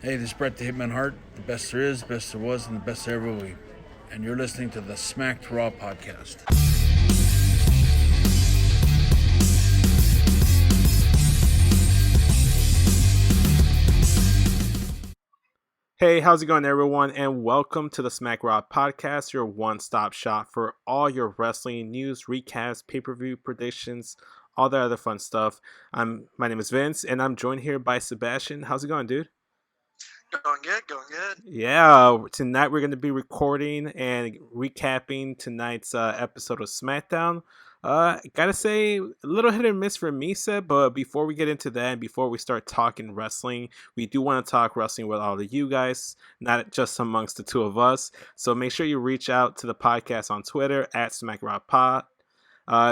Hey, this is Brett the Hitman Hart, the best there is, best there was, and the best there ever will be. And you're listening to the Smacked Raw podcast. Hey, how's it going, everyone? And welcome to the Smack Raw podcast, your one-stop shop for all your wrestling news, recaps, pay-per-view predictions, all that other fun stuff. My name is Vince, and I'm joined here by Sebastian. How's it going, dude? Going good, going good. Yeah, tonight we're going to be recording and recapping tonight's episode of Smackdown. Gotta say, a little hit and miss for me, Seb, but before we get into that and before we start talking wrestling, we do want to talk wrestling with all of you guys, not just amongst the two of us. So make sure you reach out to the podcast on Twitter at SmackRockPod.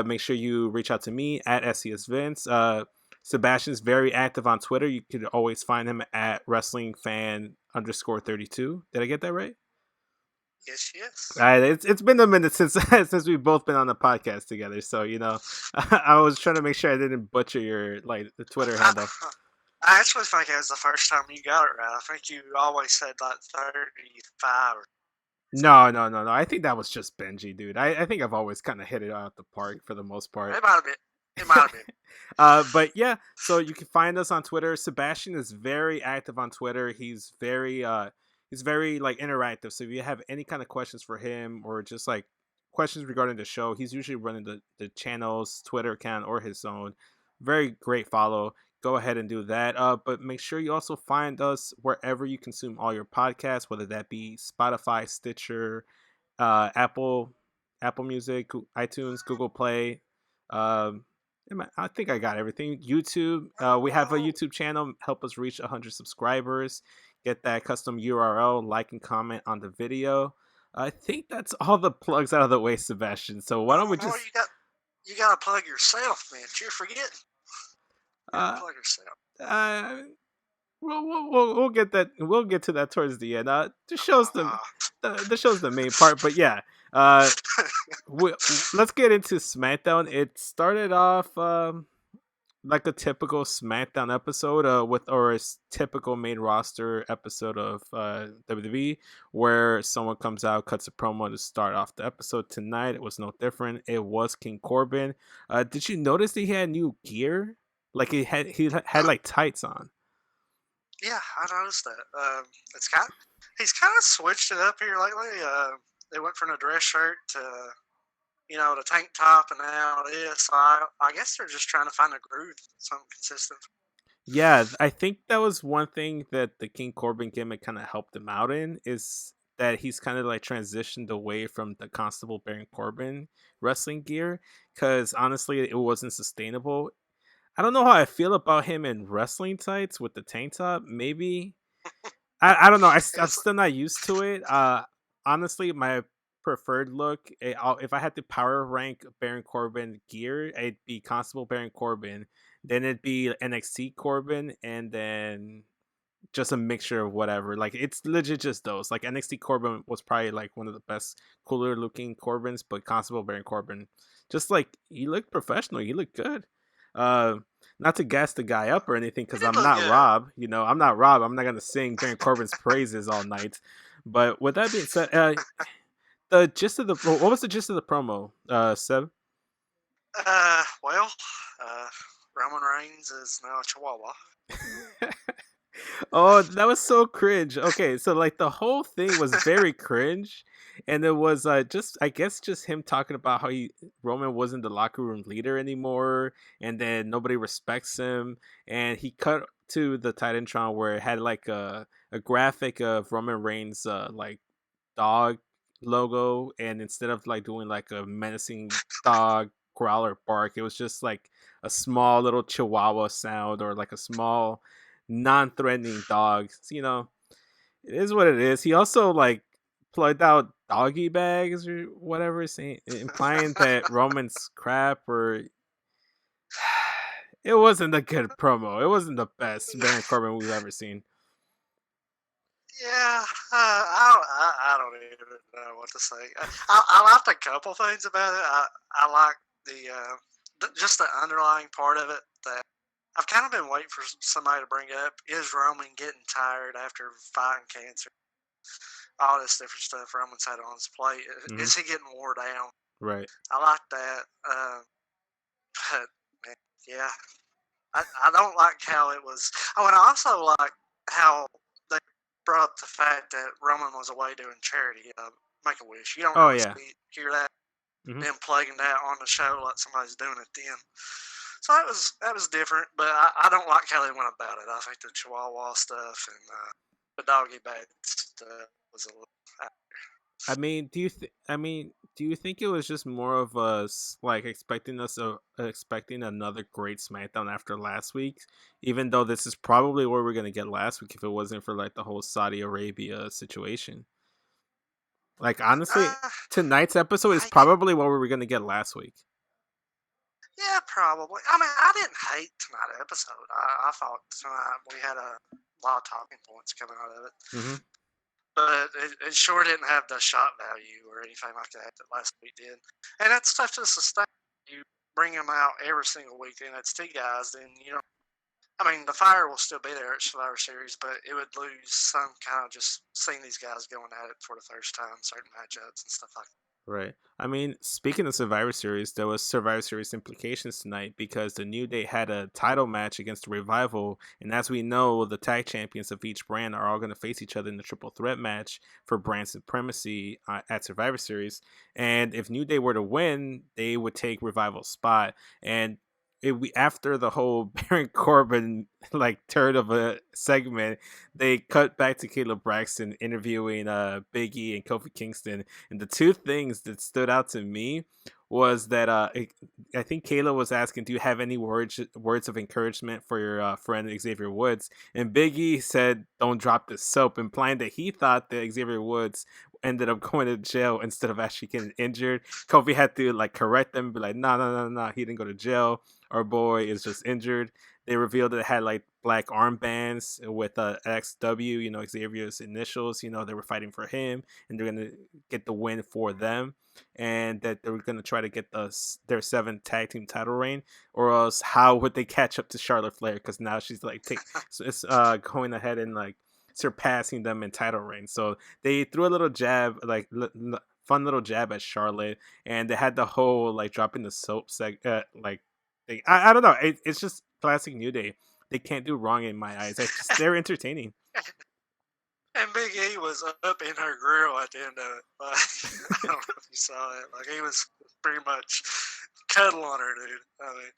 Make sure you reach out to me at SCSVince. Sebastian's very active on Twitter. You could always find him at WrestlingFan_32. Did I get that right? Yes, yes. All right, it's been a minute since since we've both been on the podcast together, so I was trying to make sure I didn't butcher your the Twitter handle. I actually think it was the first time you got it right. I think you always said like 35. No. I think that was just Benji, dude. I think I've always kind of hit it out the park for the most part. It might have been. It might have been. But yeah, so you can find us on Twitter. Sebastian is very active on Twitter. He's very like interactive. So if you have any kind of questions for him or just like questions regarding the show, he's usually running the channel's Twitter account or his own. Very great follow. Go ahead and do that. But make sure you also find us wherever you consume all your podcasts, whether that be Spotify, Stitcher, Apple Music, iTunes, Google Play. I think I got everything. YouTube. We have a YouTube channel. Help us reach 100 subscribers. Get that custom URL, like and comment on the video. I think that's all the plugs out of the way, Sebastian. So why don't we just? You got to plug yourself, man. You're forgetting. Plug yourself. We'll get that. We'll get to that towards the end. The show's the show's the main part, but yeah. Let's get into SmackDown. It started off like a typical SmackDown episode or a typical main roster episode of WWE, where someone comes out, cuts a promo to start off the episode. Tonight it was no different. It was King Corbin. Did you notice that he had new gear? Like he had like tights on. Yeah, I noticed that. He's kind of switched it up here lately. They went from a dress shirt to the tank top, and now this. So I guess they're just trying to find a groove, something consistent. Yeah, I think that was one thing that the King Corbin gimmick kind of helped him out in, is that he's kind of like transitioned away from the Constable Baron Corbin wrestling gear, because honestly it wasn't sustainable. I don't know how I feel about him in wrestling tights with the tank top. Maybe I don't know. I'm still not used to it. Honestly, my preferred look, if I had to power rank Baron Corbin gear, it'd be Constable Baron Corbin, then it'd be NXT Corbin, and then just a mixture of whatever. Like it's legit just those. Like NXT Corbin was probably like one of the best, cooler looking Corbins, but Constable Baron Corbin, just like he looked professional, he looked good. Not to gas the guy up or anything, because I'm not Rob. I'm not Rob. I'm not gonna sing Baron Corbin's praises all night. But with that being said, the gist of what was the gist of the promo, Seb? Roman Reigns is now a Chihuahua. Oh, that was so cringe. Okay, so like the whole thing was very cringe, and it was just him talking about how Roman wasn't the locker room leader anymore, and then nobody respects him, and he cut to the Titantron where it had like a graphic of Roman Reigns like dog logo, and instead of like doing like a menacing dog growl or bark, it was just like a small little Chihuahua sound, or like a small non-threatening dog. It is what it is. He also like plugged out doggy bags or whatever, implying that Roman's crap, or it wasn't a good promo. It wasn't the best Baron Corbin we've ever seen. Yeah, I don't even know what to say. I liked a couple things about it. I like just the underlying part of it, that I've kind of been waiting for somebody to bring up, is Roman getting tired after fighting cancer? All this different stuff Roman's had on his plate. Mhm. Is he getting wore down? Right. I like that. But, man, yeah. I don't like how it was. Oh, and I also like how they brought up the fact that Roman was away doing charity, Make a Wish. You don't Oh really yeah. hear that, Mhm. them plugging that on the show like somebody's doing it then. So that was different, but I don't like how they went about it. I think the Chihuahua stuff and the doggy bag stuff was a little. I mean, do you think it was just more of us like expecting another great SmackDown after last week? Even though this is probably what we're gonna get last week if it wasn't for like the whole Saudi Arabia situation. Like honestly, Uh, tonight's episode is yeah, probably what we were gonna get last week. yeah, probably. I mean, I didn't hate tonight's episode. I thought tonight we had a lot of talking points coming out of it. Mm-hmm. But it sure didn't have the shot value or anything like that that last week did. And that's tough to sustain. You bring them out every single week, and it's two guys, then you know. I mean, the fire will still be there at Survivor Series, but it would lose some kind of just seeing these guys going at it for the first time, certain matchups and stuff like that. Right. I mean, speaking of Survivor Series, there was Survivor Series implications tonight because the New Day had a title match against the Revival, and as we know, the tag champions of each brand are all going to face each other in the triple threat match for brand supremacy at Survivor Series. And if New Day were to win, they would take Revival's spot. And after the whole Baron Corbin like turn of a segment, they cut back to Caleb Braxton interviewing Big E and Kofi Kingston, and the two things that stood out to me was that I think Kayla was asking, "Do you have any words of encouragement for your friend Xavier Woods?" And Biggie said, "Don't drop the soap," implying that he thought that Xavier Woods ended up going to jail instead of actually getting injured. Kofi had to like correct them, be like, "No, no, no, no, he didn't go to jail. Our boy is just injured." They revealed that it had like black armbands with XW, you know, Xavier's initials. You know, they were fighting for him, and they're gonna get the win for them, and that they were gonna try to get their 7th tag team title reign, or else how would they catch up to Charlotte Flair? Because now she's like going ahead and like surpassing them in title reign. So they threw a little jab, like fun little jab at Charlotte, and they had the whole like dropping the soap like thing. I don't know. It's just classic New Day. They can't do wrong in my eyes. They're entertaining. And Big E was up in her grill at the end of it. Like, I don't know if you saw it. Like he was pretty much cuddling on her, dude. I mean,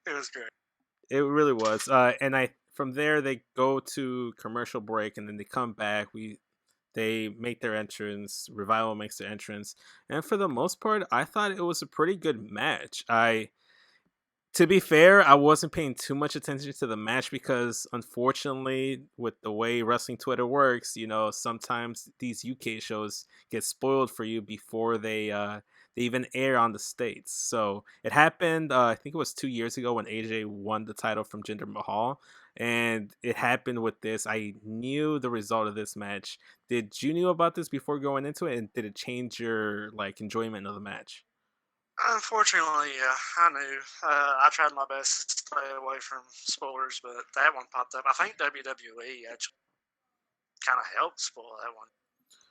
it was great. It really was. And I from there they go to commercial break, and then they come back. They make their entrance. Revival makes their entrance, and for the most part, I thought it was a pretty good match. To be fair, I wasn't paying too much attention to the match because, unfortunately, with the way wrestling Twitter works, you know, sometimes these UK shows get spoiled for you before they even air on the states. So it happened. I think it was 2 years ago when AJ won the title from Jinder Mahal, and it happened with this. I knew the result of this match. Did you knew about this before going into it, and did it change your like enjoyment of the match? Unfortunately, yeah, I knew. I tried my best to stay away from spoilers, but that one popped up. I think WWE actually kind of helped spoil that one.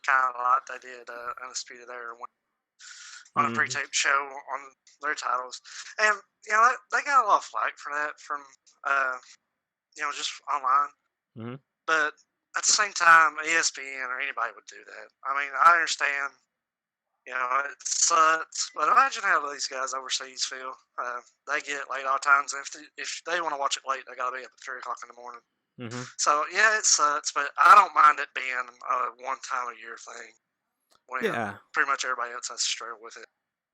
Kind of like they did Undisputed Era on a Mm-hmm. pre-taped show on their titles, and you know they got a lot of flack for that from you know just online. Mm-hmm. But at the same time, ESPN or anybody would do that. I mean, I understand. You know, it sucks. But imagine how these guys overseas feel. They get late all times. If they want to watch it late, they got to be up at 3 o'clock in the morning. Mm-hmm. So, yeah, it sucks. But I don't mind it being a one time a year thing when Yeah. pretty much everybody else has to struggle with it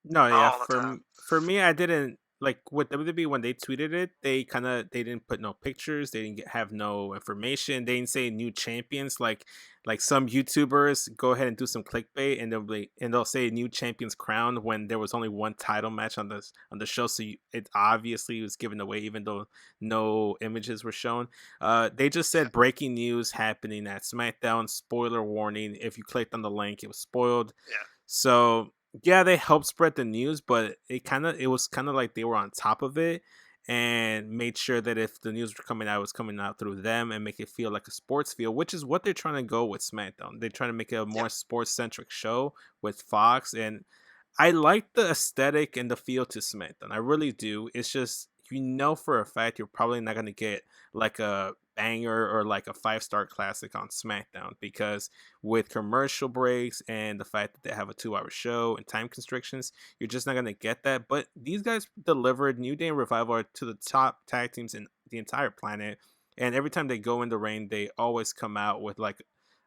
No, yeah. all the time. For me, I didn't like with WWE when they tweeted it. They didn't put no pictures. They didn't have no information. They didn't say new champions. Like some YouTubers go ahead and do some clickbait, and they'll say new champions crowned when there was only one title match on the show. So it obviously was given away, even though no images were shown. They just Yeah. said breaking news happening at SmackDown. Spoiler warning. If you clicked on the link, it was spoiled. Yeah. So yeah, they helped spread the news, but it was kind of like they were on top of it. and made sure that if the news were coming out, it was coming out through them and make it feel like a sports feel, which is what they're trying to go with SmackDown. They're trying to make it a more Yeah. sports centric show with Fox, and I like the aesthetic and the feel to SmackDown. I really do. It's just for a fact you're probably not gonna get like a banger or like a 5-star classic on SmackDown, because with commercial breaks and the fact that they have a 2-hour show and time constrictions, you're just not gonna get that. But these guys delivered. New Day and Revival are to the top tag teams in the entire planet, and every time they go in the ring, they always come out with like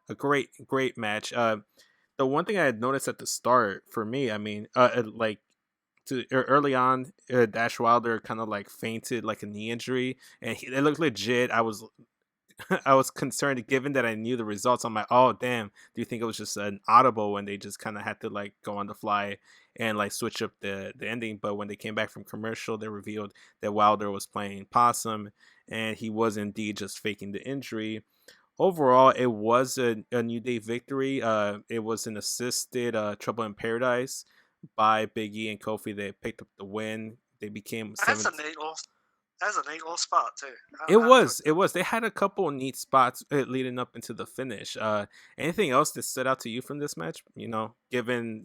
a great match. The one thing I had noticed at the start for me, I mean, like early on, Dash Wilder kind of like fainted like a knee injury, and it looked legit. I was I was concerned, given that I knew the results. I'm like, oh damn, do you think it was just an audible when they just kind of had to like go on the fly and like switch up the ending? But when they came back from commercial, they revealed that Wilder was playing possum, and he was indeed just faking the injury. Overall, it was a New Day victory. It was an assisted Trouble in Paradise by Big E and Kofi. They picked up the win. They became That's a 7th. neat little. That's a neat little spot too. It I enjoyed was. It was. They had a couple of neat spots leading up into the finish. Anything else that stood out to you from this match? Given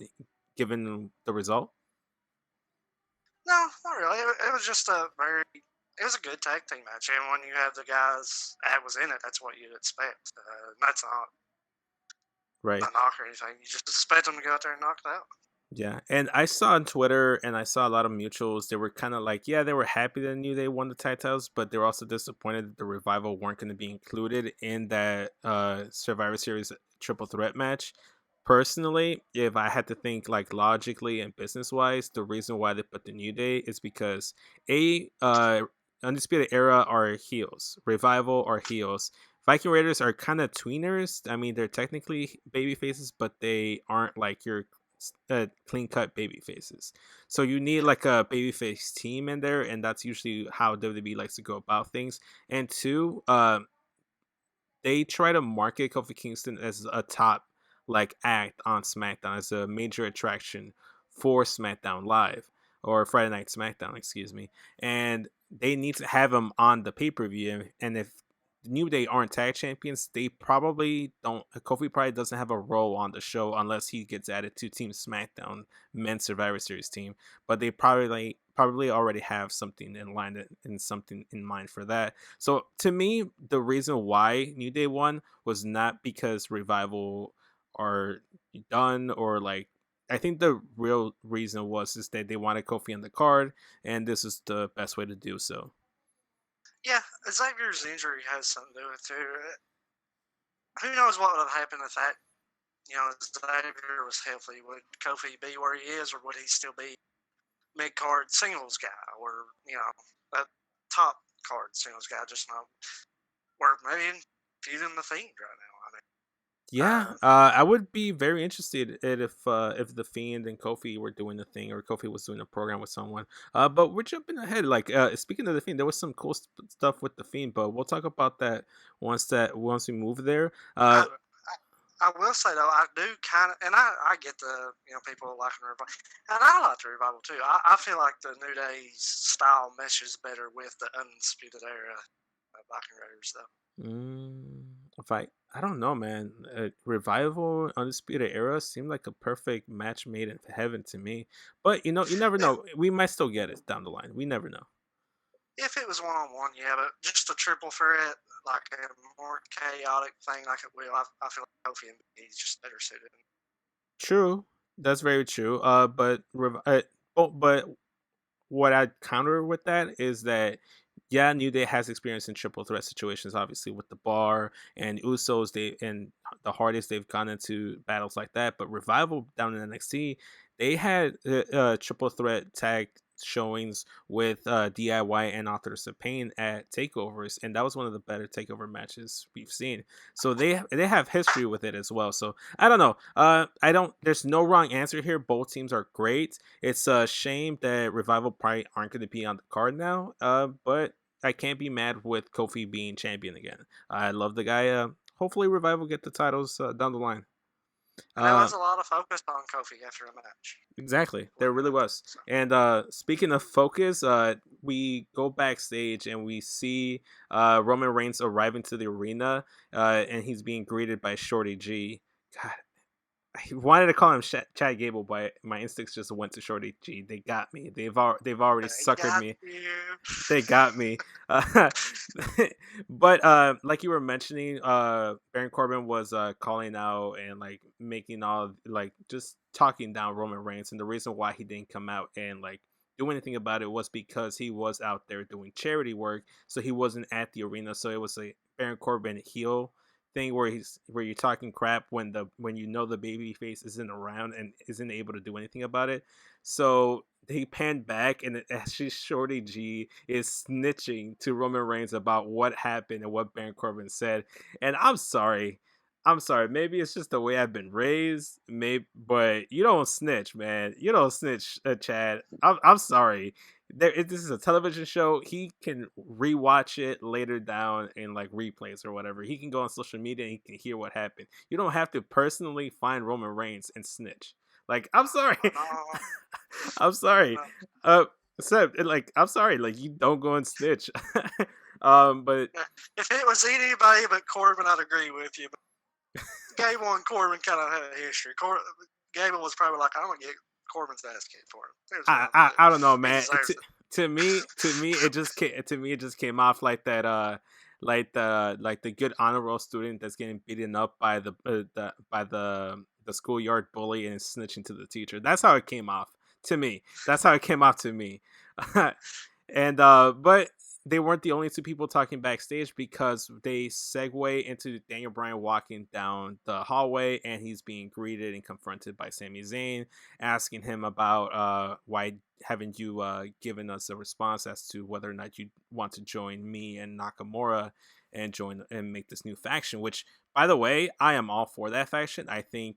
the result. No, not really. It was just a very. It was a good tag team match, and when you have the guys that was in it, that's what you'd expect. That's not Right. a knock or anything. You just expect them to go out there and knock it out. Yeah, and I saw on Twitter and I saw a lot of mutuals. They were kind of like, yeah, they were happy they knew they won the titles, but they were also disappointed that the Revival weren't going to be included in that Survivor Series triple threat match. Personally, if I had to think like logically and business wise, the reason why they put the New Day is because Undisputed Era are heels, Revival are heels. Viking Raiders are kind of tweeners. I mean, they're technically baby faces, but they aren't like your clean cut baby faces. So you need like a babyface team in there, and that's usually how WWE likes to go about things. And two, they try to market Kofi Kingston as a top like act on SmackDown, as a major attraction for SmackDown Live, or Friday Night SmackDown, excuse me. And they need to have him on the pay per view. And if New Day aren't tag champions, they probably don't. Kofi probably doesn't have a role on the show unless he gets added to Team SmackDown Men's Survivor Series team. But they probably already have something in line and something in mind for that. So to me, the reason why New Day won was not because Revival are done, or like, I think the real reason is that they wanted Kofi on the card, and this is the best way to do so. Yeah, Xavier's injury has something to do with it too. Who knows what would have happened if that, Xavier was healthy? Would Kofi be where he is, or would he still be mid-card singles guy, or, a top card singles guy, just not, or maybe feuding the Fiend right now? I mean, Yeah, I would be very interested if the Fiend and Kofi were doing the thing, or Kofi was doing a program with someone. But we're jumping ahead. Like, speaking of the Fiend, there was some cool stuff with the Fiend, but we'll talk about that once we move there. I will say though, I do kind of, and I get the people liking the Revival, and I like the Revival too. I feel like the New Day's style meshes better with the Undisputed Era Viking Raiders though. I don't know, man. Revival, Undisputed Era seemed like a perfect match made in heaven to me. But you never know. We might still get it down the line. We never know. If it was 1-on-1, yeah, but just a triple threat, like a more chaotic thing like it will, I feel like Kofi and he's just better suited. True, that's very true. But what I'd counter with that is that, yeah, New Day has experience in triple threat situations, obviously with the Bar and Usos. And the hardest they've gone into battles like that. But Revival down in NXT, they had triple threat tag showings with DIY and Authors of Pain at takeovers, and that was one of the better takeover matches we've seen. So they have history with it as well. So I don't know. There's no wrong answer here. Both teams are great. It's a shame that Revival probably aren't going to be on the card now. But I can't be mad with Kofi being champion again. I love the guy. Hopefully Revival get the titles down the line. And there was a lot of focus on Kofi after the match. Exactly, there really was. And speaking of focus, we go backstage and we see Roman Reigns arriving to the arena, and he's being greeted by Shorty G. God, I wanted to call him Chad Gable, but my instincts just went to Shorty G. They got me. They've already They suckered got me. you. They got me. Uh, but like you were mentioning, Baron Corbin was calling out and like making all like just talking down Roman Reigns, and the reason why he didn't come out and like do anything about it was because he was out there doing charity work, so he wasn't at the arena. So it was a Baron Corbin heel thing where you're talking crap when you know the baby face isn't around and isn't able to do anything about it. So they panned back, and actually Shorty G is snitching to Roman Reigns about what happened and what Baron Corbin said. And I'm sorry. Maybe it's just the way I've been raised. Maybe, but you don't snitch, man. You don't snitch, Chad. I'm sorry. This is a television show. He can rewatch it later down in like replays or whatever. He can go on social media and he can hear what happened. You don't have to personally find Roman Reigns and snitch. Like, I'm sorry. No, I'm sorry. no. Seb, like, I'm sorry. Like, you don't go and snitch. But If it was anybody but Corbin, I'd agree with you. But Gable and Corbin kind of had a history. Gable was probably like, I'm gonna get Corbin's ass kicked for him. Here's what I'm gonna do. I don't know, He man. deserves it. To me it just came off like that like the good honor roll student that's getting beaten up by the schoolyard bully and snitching to the teacher. That's how it came off to me. That's how it came off to me. And but they weren't the only two people talking backstage, because they segue into Daniel Bryan walking down the hallway and he's being greeted and confronted by Sami Zayn, asking him about why haven't you given us a response as to whether or not you want to join me and Nakamura and join and make this new faction. Which, by the way, I am all for that faction. I think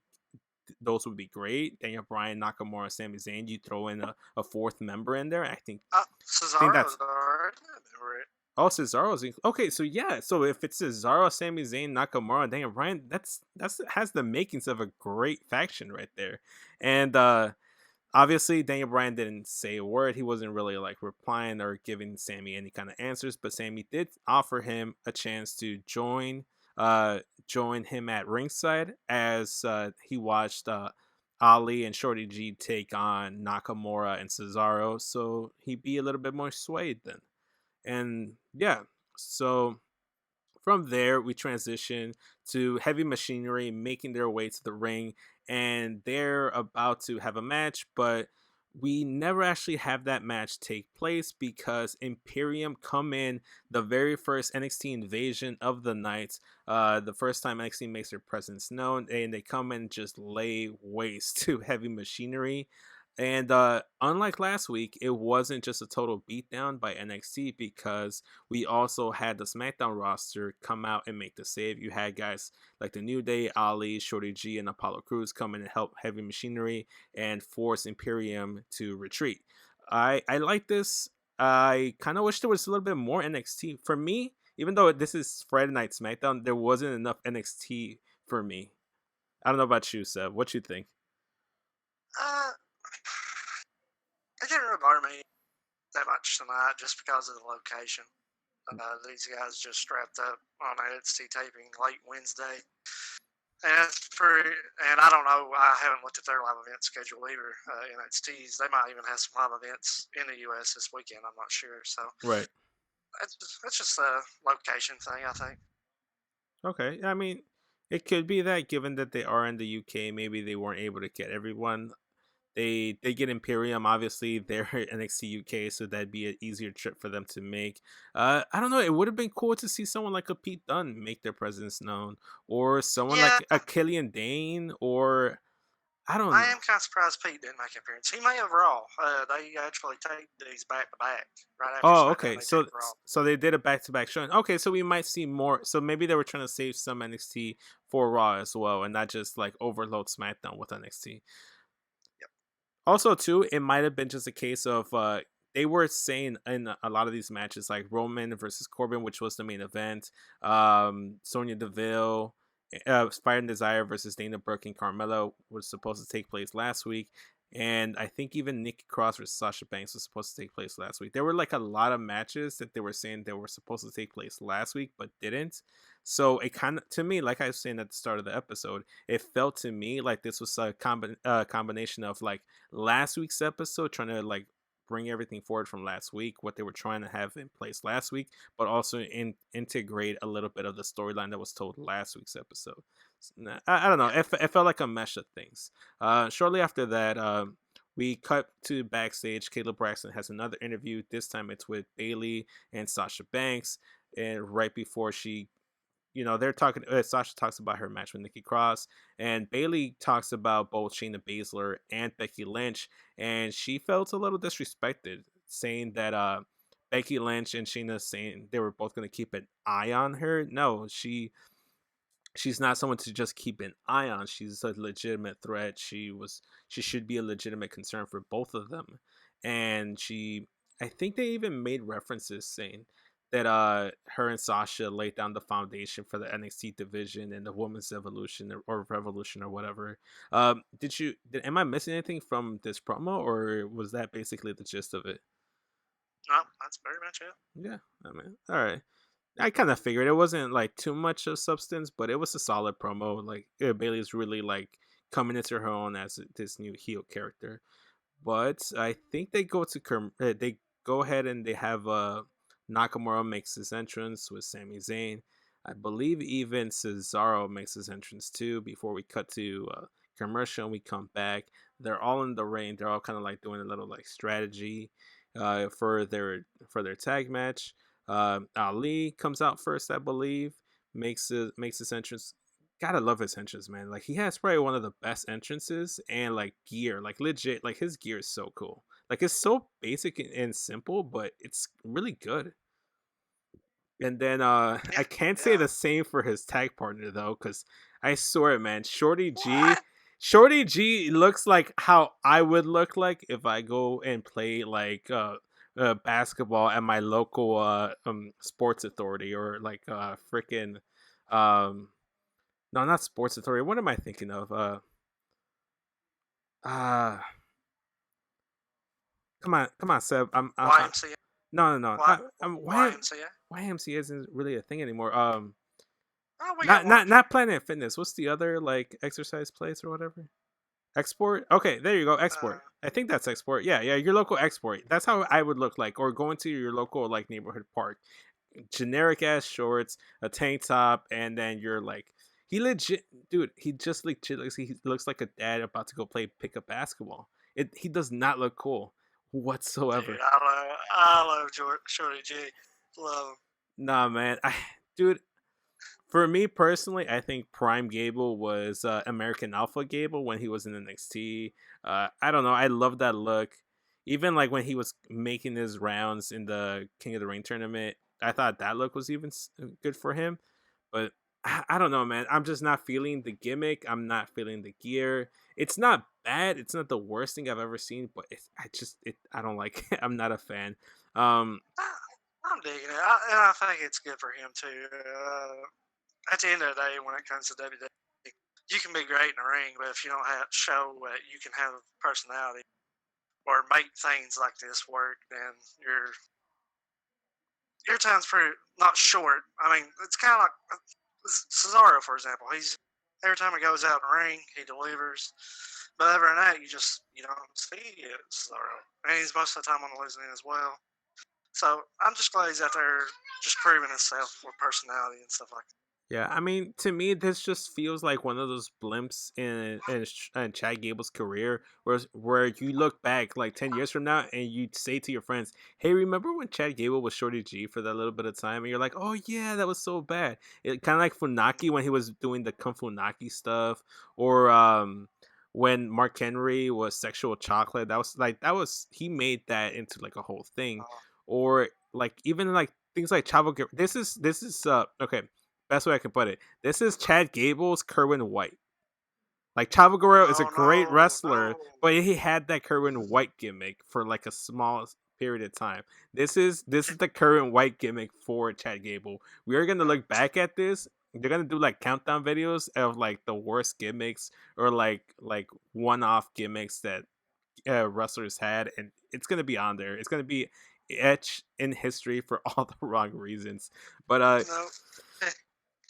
those would be great. Daniel Bryan, Nakamura, Sami Zayn. You throw in a fourth member in there. I think that's Cesaro's already. Remember it. Oh, Cesaro's okay. So yeah, so if it's Cesaro, Sami Zayn, Nakamura, and Daniel Bryan, that's has the makings of a great faction right there. And obviously, Daniel Bryan didn't say a word. He wasn't really like replying or giving Sammy any kind of answers. But Sammy did offer him a chance to join him at ringside as he watched Ali and Shorty G take on Nakamura and Cesaro. So he'd be a little bit more swayed then. And yeah, so from there we transition to Heavy Machinery making their way to the ring, and they're about to have a match, but we never actually have that match take place because Imperium come in the very first NXT invasion of the night, the first time NXT makes their presence known, and they come in and just lay waste to Heavy Machinery. And unlike last week, it wasn't just a total beatdown by NXT, because we also had the SmackDown roster come out and make the save. You had guys like the New Day, Ali, Shorty G, and Apollo Crews come in and help Heavy Machinery and force Imperium to retreat. I like this. I kind of wish there was a little bit more NXT. For me, even though this is Friday Night SmackDown, there wasn't enough NXT for me. I don't know about you, Seb. What you think? Uh, it didn't really bother me that much tonight just because of the location. These guys just strapped up on NXT taping late Wednesday. And I don't know. I haven't looked at their live event schedule either. NXT's, they might even have some live events in the U.S. this weekend. I'm not sure. So Right. it's just a location thing, I think. Okay. I mean, it could be that, given that they are in the UK, maybe they weren't able to get everyone. They get Imperium, obviously they're NXT UK, so that'd be an easier trip for them to make. I don't know. It would have been cool to see someone like a Pete Dunne make their presence known, or someone Yeah, like a Killian Dane, or I don't I know. am kind of surprised Pete didn't make an appearance. He may have Raw. They actually take these back to back right after Oh, SmackDown. okay. They So take Raw. so they did a back to back showing. Okay, so we might see more. So maybe they were trying to save some NXT for Raw as well, and not just like overload SmackDown with NXT. Yep. Also, too, it might have been just a case of they were saying in a lot of these matches, like Roman versus Corbin, which was the main event, Sonya Deville, Fire and Desire versus Dana Brooke and Carmella was supposed to take place last week. And I think even Nikki Cross versus Sasha Banks was supposed to take place last week. There were like a lot of matches that they were saying that were supposed to take place last week but didn't. So it kind of, to me, like I was saying at the start of the episode, it felt to me like this was a combination of like last week's episode trying to like bring everything forward from last week, what they were trying to have in place last week, but also integrate a little bit of the storyline that was told last week's episode. I don't know. Yeah. It felt like a mesh of things. Shortly after that, we cut to backstage. Caleb Braxton has another interview. This time it's with Bayley and Sasha Banks. And right before she, they're talking. Sasha talks about her match with Nikki Cross, and Bayley talks about both Shayna Baszler and Becky Lynch, and she felt a little disrespected, saying that Becky Lynch and Shayna saying they were both going to keep an eye on her. No, she's not someone to just keep an eye on. She's a legitimate threat. She should be a legitimate concern for both of them. And I think they even made references saying that her and Sasha laid down the foundation for the NXT division and the women's evolution or revolution or whatever. Am I missing anything from this promo, or was that basically the gist of it? No, that's very much it. Yeah, I mean, all right. I kind of figured it wasn't like too much of substance, but it was a solid promo. Like Bailey's really like coming into her own as this new heel character. But I think they they go ahead and they have Nakamura makes his entrance with Sami Zayn. I believe even Cesaro makes his entrance too. Before we cut to commercial and we come back, they're all in the ring. They're all kind of like doing a little like strategy for their tag match. Ali comes out first, I believe. Makes his entrance. Gotta love his entrance, man. Like he has probably one of the best entrances and like gear, like legit. Like his gear is so cool. Like it's so basic and simple, but it's really good. And then I Yeah, can't say yeah. the same for his tag partner though, because I swear, man, What? Shorty G looks like how I would look like if I go and play like basketball at my local sports authority or like freaking um no, not sports authority. What am I thinking of? Uh come on, Seb. I'm YMCA? no. Y- Why YMCA? YMCA isn't really a thing anymore. Oh, we got one. Not Planet Fitness. What's the other like exercise place or whatever? Export. Okay, there you go. Export. I think that's Export. Yeah. Your local Export. That's how I would look like, or going to your local like neighborhood park. Generic ass shorts, a tank top, and then you're like, he legit, dude. He just legit looks like a dad about to go play pickup basketball. He does not look cool whatsoever. Dude, I love Shorty G. Love him. Nah, man. Dude, for me personally, I think Prime Gable was American Alpha Gable when he was in NXT. I don't know. I love that look. Even like when he was making his rounds in the King of the Ring tournament, I thought that look was even good for him. But I don't know, man. I'm just not feeling the gimmick. I'm not feeling the gear. It's not bad. It's not the worst thing I've ever seen, but I don't like it. I'm not a fan. I'm digging it. And I think it's good for him too. At the end of the day, when it comes to WWE, you can be great in the ring, but if you don't show that you can have personality or make things like this work, then your time's pretty not short. I mean, it's kind of like Cesaro, for example. He's every time he goes out in the ring, he delivers. But other than that, you don't see it, Cesaro, and he's most of the time on the losing end as well. So I'm just glad he's out there just proving himself with personality and stuff like that. Yeah, I mean, to me, this just feels like one of those blimps in Chad Gable's career, where you look back like 10 years from now and you say to your friends, "Hey, remember when Chad Gable was Shorty G for that little bit of time?" And you're like, "Oh yeah, that was so bad." It kind of like Funaki when he was doing the Kung Fu Naki stuff, or when Mark Henry was Sexual Chocolate. That was he made that into like a whole thing, or like even like things like Chavo. This is okay. Best way I can put it. This is Chad Gable's Kerwin White. Like Chavo Guerrero is a great wrestler, but he had that Kerwin White gimmick for like a small period of time. This is the Kerwin White gimmick for Chad Gable. We are gonna look back at this. They're gonna do like countdown videos of like the worst gimmicks or like one-off gimmicks that wrestlers had, and it's gonna be on there. It's gonna be etched in history for all the wrong reasons. But No,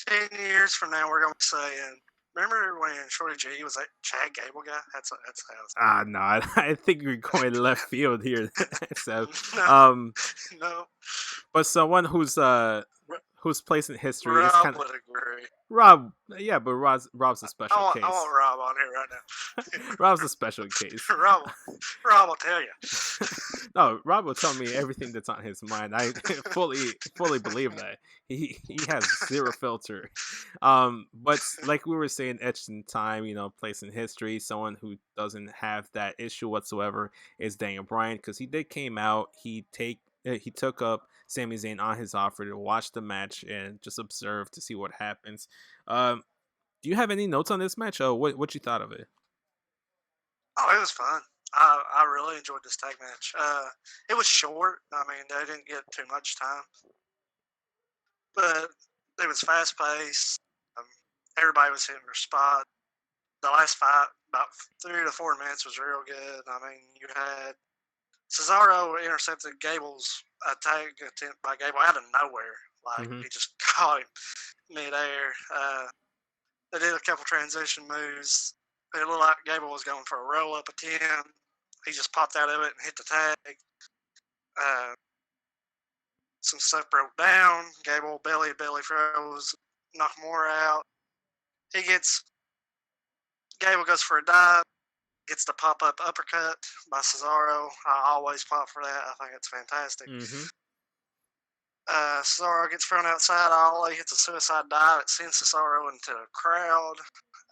10 years from now, we're gonna be saying, remember when Shorty G was that Chad Gable guy? That's how. no, I think you're going left field here. So, No, um, no. but someone R- whose place in history is Rob kind of would agree. Rob. Yeah, but Rob's a I special want, I case. want Rob on here right now. Rob's a special case. Rob will tell you. No, Rob will tell me everything that's on his mind. I fully believe that he has zero filter. But like we were saying, etched in time, place in history. Someone who doesn't have that issue whatsoever is Daniel Bryan, because he did came out. He took up Sami Zayn on his offer to watch the match and just observe to see what happens. Do you have any notes on this match? Oh, what you thought of it? Oh, it was fun. I really enjoyed this tag match. It was short. I mean, they didn't get too much time, but it was fast paced. Everybody was hitting their spot. The last fight, about 3 to 4 minutes, was real good. I mean, you had Cesaro intercepted Gable's tag attempt by Gable out of nowhere. Like, he just caught him midair. They did a couple transition moves. It looked like Gable was going for a roll up attempt. He just popped out of it and hit the tag. Some stuff broke down. Gable belly throws Nakamura out. Gable goes for a dive. Gets the pop up uppercut by Cesaro. I always pop for that. I think it's fantastic. Cesaro gets thrown outside. Ollie hits a suicide dive. It sends Cesaro into the crowd.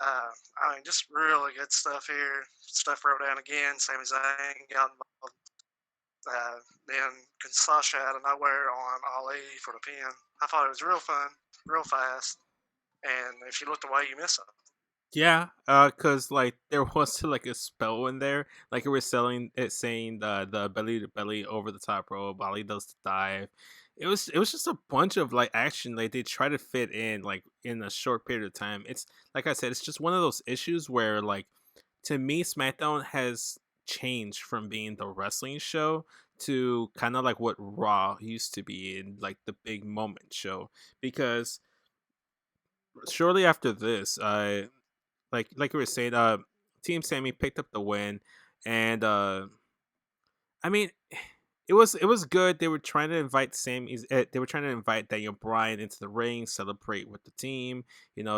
I mean, just really good stuff here. Stuff broke down again. Sami Zayn got involved. Then Kinshasa out of nowhere on Ali for the pin. I thought it was real fun, real fast. And if you looked away, you miss it. Yeah, cause like there was like a spell in there, like it was saying the belly to belly over the top rope. Ali does the dive. It was just a bunch of like action like they try to fit in like in a short period of time. It's like I said, it's just one of those issues where like to me SmackDown has changed from being the wrestling show to kind of like what Raw used to be in like the big moment show, because shortly after this, like you were saying, Team Sammy picked up the win, and I mean, it was good. They were trying to invite they were trying to invite Daniel Bryan into the ring, celebrate with the team,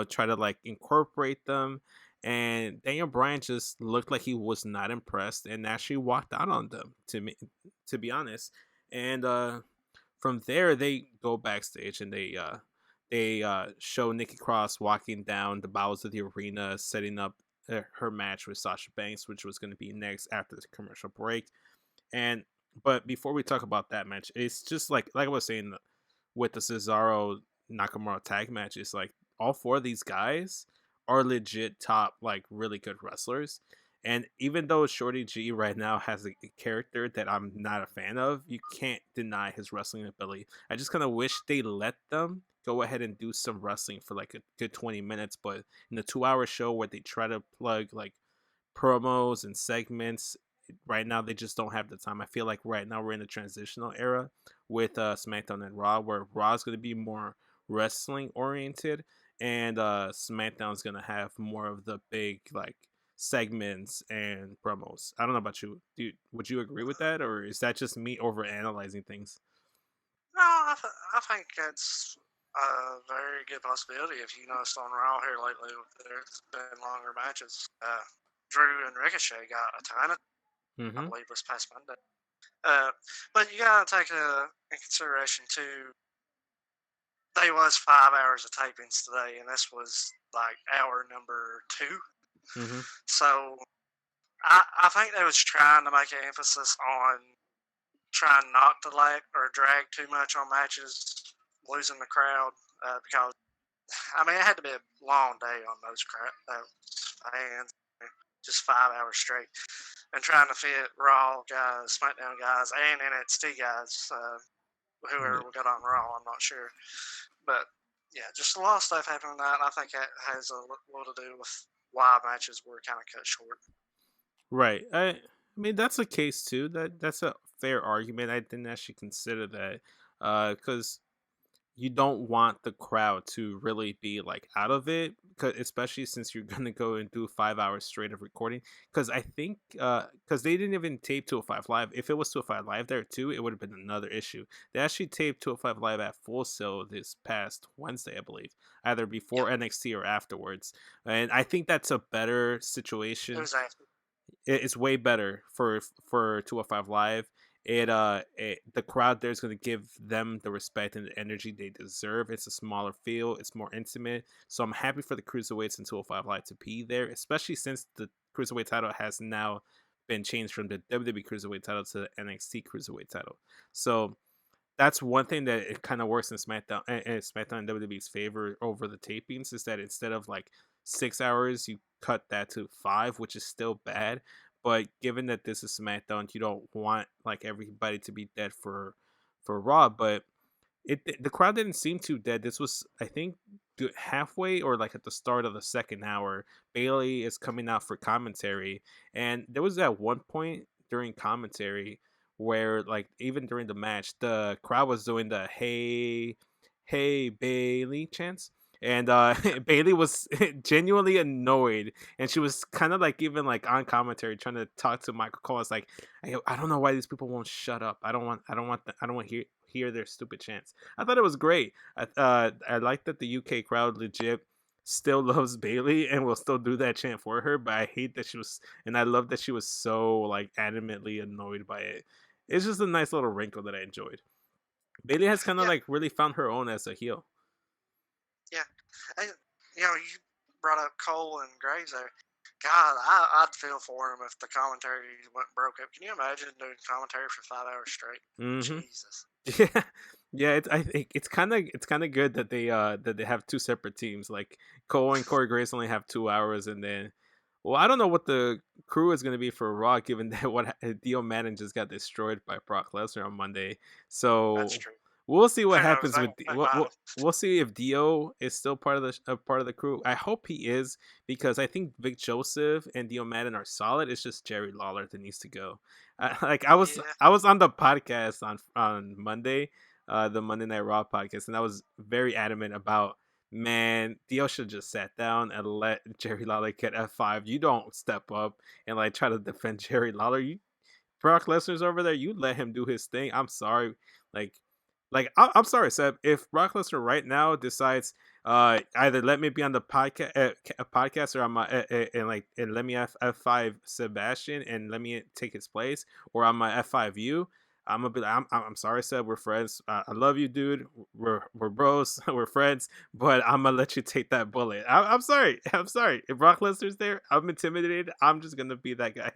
try to like incorporate them. And Daniel Bryan just looked like he was not impressed, and actually walked out on them. To be honest, and from there they go backstage and they show Nikki Cross walking down the bowels of the arena, setting up her match with Sasha Banks, which was going to be next after the commercial break. And but before we talk about that match, it's just like I was saying with the Cesaro Nakamura tag match, it's like all four of these guys are legit top like really good wrestlers. And even though Shorty G right now has a character that I'm not a fan of, you can't deny his wrestling ability. I just kind of wish they let them go ahead and do some wrestling for like a good 20 minutes. But in the 2 hour show where they try to plug like promos and segments, right now they just don't have the time. I feel like right now we're in a transitional era with SmackDown and Raw, where Raw is going to be more wrestling oriented, and SmackDown is going to have more of the big like segments and promos. I don't know about you. Would you agree with that, or is that just me over analyzing things? No, I think that's a very good possibility. If you noticed on Raw here lately, there's been longer matches. Drew and Ricochet got a ton of, I believe, this past Monday. But you gotta take in consideration too. There was 5 hours of tapings today, and this was like hour number 2. So I think they was trying to make an emphasis on trying not to lag or drag too much on matches, losing the crowd, because I mean it had to be a long day on those fans, just 5 hours straight, and trying to fit Raw guys, SmackDown guys, and NXT guys, whoever we got on Raw, I'm not sure, but yeah, just a lot of stuff happening tonight. I think that has a lot to do with why matches were kind of cut short. Right. I mean, that's a case too. That's a fair argument. I didn't actually consider that, because you don't want the crowd to really be like out of it, especially since you're gonna go and do 5 hours straight of recording. Because I think because they didn't even tape 205 Live. If it was 205 Live there too, it would have been another issue. They actually taped 205 Live at Full Sail this past Wednesday, I believe, either before Yep. NXT or afterwards. And I think that's a better It situation. was after. It's way better for 205 Live. The crowd there is going to give them the respect and the energy they deserve. It's a smaller field, it's more intimate. So I'm happy for the cruiserweights and 205 Live to be there, especially since the cruiserweight title has now been changed from the WWE cruiserweight title to the NXT cruiserweight title. So that's one thing that it kind of works in SmackDown and WWE's favor over the tapings, is that instead of like 6 hours, you cut that to 5, which is still bad. But given that this is SmackDown, you don't want like everybody to be dead for Raw. But the crowd didn't seem too dead. This was, I think, halfway or like at the start of the second hour. Bailey is coming out for commentary, and there was at one point during commentary where, like, even during the match, the crowd was doing the "Hey Bailey" chants. And Bailey was genuinely annoyed, and she was kind of like even like on commentary trying to talk to Michael Cole. It's like, I don't know why these people won't shut up. I don't want to hear their stupid chants. I thought it was great. I like that the UK crowd legit still loves Bailey and will still do that chant for her. But I hate that she was, and I love that she was so like adamantly annoyed by it. It's just a nice little wrinkle that I enjoyed. Bailey has kind of Yeah, like really found her own as a heel. yeah. And, you brought up Cole and Graves there. God, I'd feel for him if the commentary went broke up. Can you imagine doing commentary for 5 hours straight? Mm-hmm. Jesus. Yeah, yeah. I think it's kind of good that they have two separate teams. Like Cole and Corey Grace only have 2 hours, and then, well, I don't know what the crew is going to be for Raw, given that Dio Madden just got destroyed by Brock Lesnar on Monday. That's So true. we'll see what Who knows? happens They with won't make mine. we'll see if Dio is still part of the crew. I hope he is, because I think Vic Joseph and Dio Madden are solid. It's just Jerry Lawler that needs to go. Like Yeah. I was on the podcast on Monday, the Monday Night Raw podcast, and I was very adamant about, man, Dio should just sat down and let Jerry Lawler get F5. You don't step up and like try to defend Jerry Lawler. You Brock Lesnar's over there. You let him do his thing. I'm sorry, like I'm sorry, Seb. If Brock Lesnar right now decides, either let me be on the podcast, or on my, and let me F5 Sebastian and let me take his place, or on my F5 you, I'm gonna be like, I'm sorry, Seb. We're friends. I love you, dude. We're bros. We're friends. But I'm gonna let you take that bullet. I'm sorry. I'm sorry. If Brock Lesnar's there, I'm intimidated. I'm just gonna be that guy.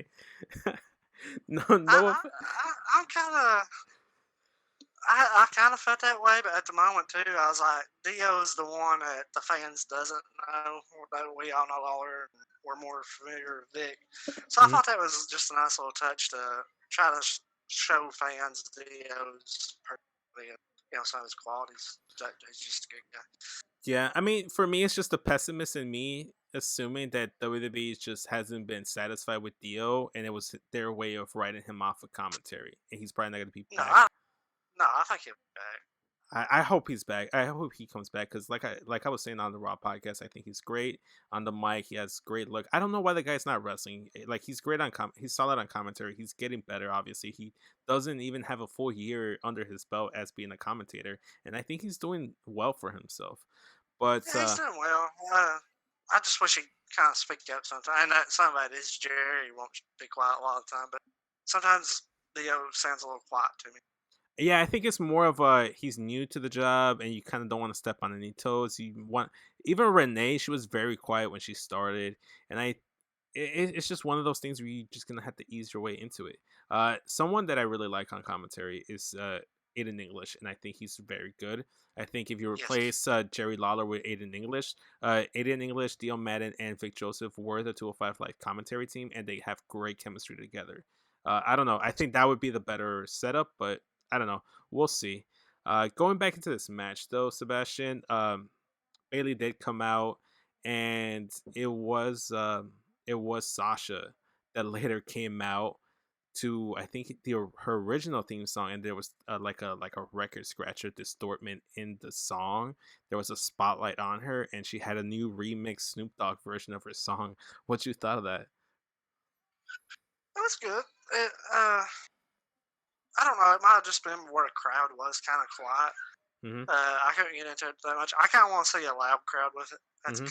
No, no. I'm kind of. I kind of felt that way, but at the moment too, I was like, Dio is the one that the fans doesn't know. Although we all know Lawler, and we're more familiar with Vic. So I Mhm. thought that was just a nice little touch to try to show fans Dio's personality and some of his qualities. He's just a good guy. Yeah, I mean, for me, it's just the pessimist in me assuming that WWE just hasn't been satisfied with Dio, and it was their way of writing him off of commentary, and he's probably not going to be No, back. I think he'll be back. I hope he's back. I hope he comes back, because like I was saying on the Raw podcast, I think he's great on the mic. He has great look. I don't know why the guy's not wrestling. Like, he's great on he's solid on commentary. He's getting better. Obviously, he doesn't even have a full year under his belt as being a commentator, and I think he's doing well for himself. But Yeah, he's doing well. I just wish he'd kind of speak up sometimes. And some of it is Jerry. He won't be quiet a lot of the time, but sometimes Dio sounds a little quiet to me. yeah, I think it's more of a, he's new to the job, and you kind of don't want to step on any toes. You want, even Renee, she was very quiet when she started, and it's just one of those things where you're just gonna have to ease your way into it. Someone that I really like on commentary is Aiden English, and I think he's very good. I think if you Yes. replace Jerry Lawler with Aiden English, Dio Madden, and Vic Joseph were the 205 Live commentary team, and they have great chemistry together. I don't know. I think that would be the better setup, but I don't know. We'll see. Going back into this match, though, Sebastian, Bailey did come out, and it was Sasha that later came out to I think her original theme song, and there was like a record scratcher distortment in the song. There was a spotlight on her, and she had a new remix Snoop Dogg version of her song. What you thought of that? It was good. I don't know. It might have just been where the crowd was kind of quiet. Hmm. I couldn't get into it that much. I kind of want to see a loud crowd with it. That's Hmm.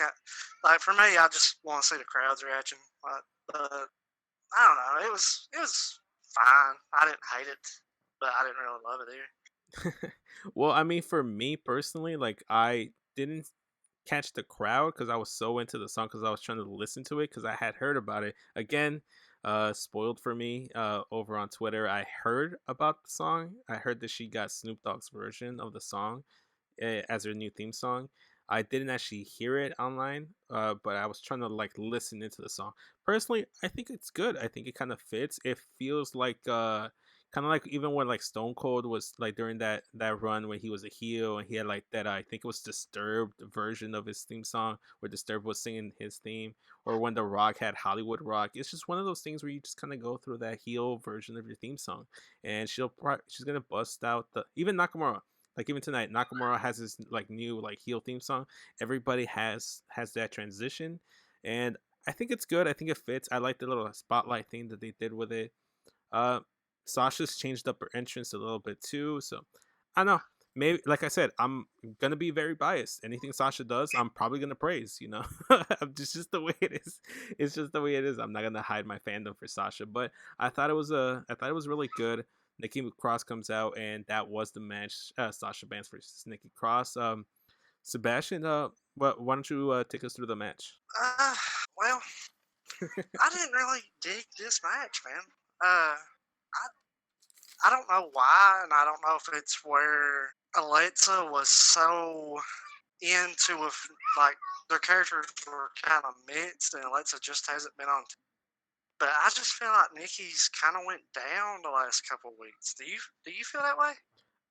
like for me. I just want to see the crowd's reaction. But I don't know. It was fine. I didn't hate it, but I didn't really love it either. Well, I mean, for me personally, like I didn't catch the crowd because I was so into the song because I was trying to listen to it because I had heard about it. Again, spoiled for me over on Twitter. I heard about the song. I heard that she got Snoop Dogg's version of the song as her new theme song. I didn't actually hear it online, but I was trying to like listen into the song. Personally, I think it's good. I think it kind of fits. It feels like kind of like even when like Stone Cold was like during that run when he was a heel and he had like that I think it was Disturbed version of his theme song where Disturbed was singing his theme, or when The Rock had Hollywood Rock. It's just one of those things where you just kind of go through that heel version of your theme song, and she's gonna bust out the even Nakamura. Like even tonight, Nakamura has his like new like heel theme song. Everybody has that transition, and I think it's good. I think it fits. I like the little spotlight thing that they did with it. Uh, Sasha's changed up her entrance a little bit too, so I don't know. Maybe like I said, I'm gonna be very biased. Anything Sasha does, I'm probably gonna praise. You know, it's just the way it is. It's just the way it is. I'm not gonna hide my fandom for Sasha, but I thought it was really good. Nikki Cross comes out, and that was the match. Sasha Banks versus Nikki Cross. Sebastian, why don't you take us through the match? Uh, well, I didn't really dig this match, man. I I don't know why, and I don't know if it's where Alexa was so into like their characters were kind of mixed, and Alexa just hasn't been on. But I just feel like Nikki's kind of went down the last couple weeks. Do you feel that way?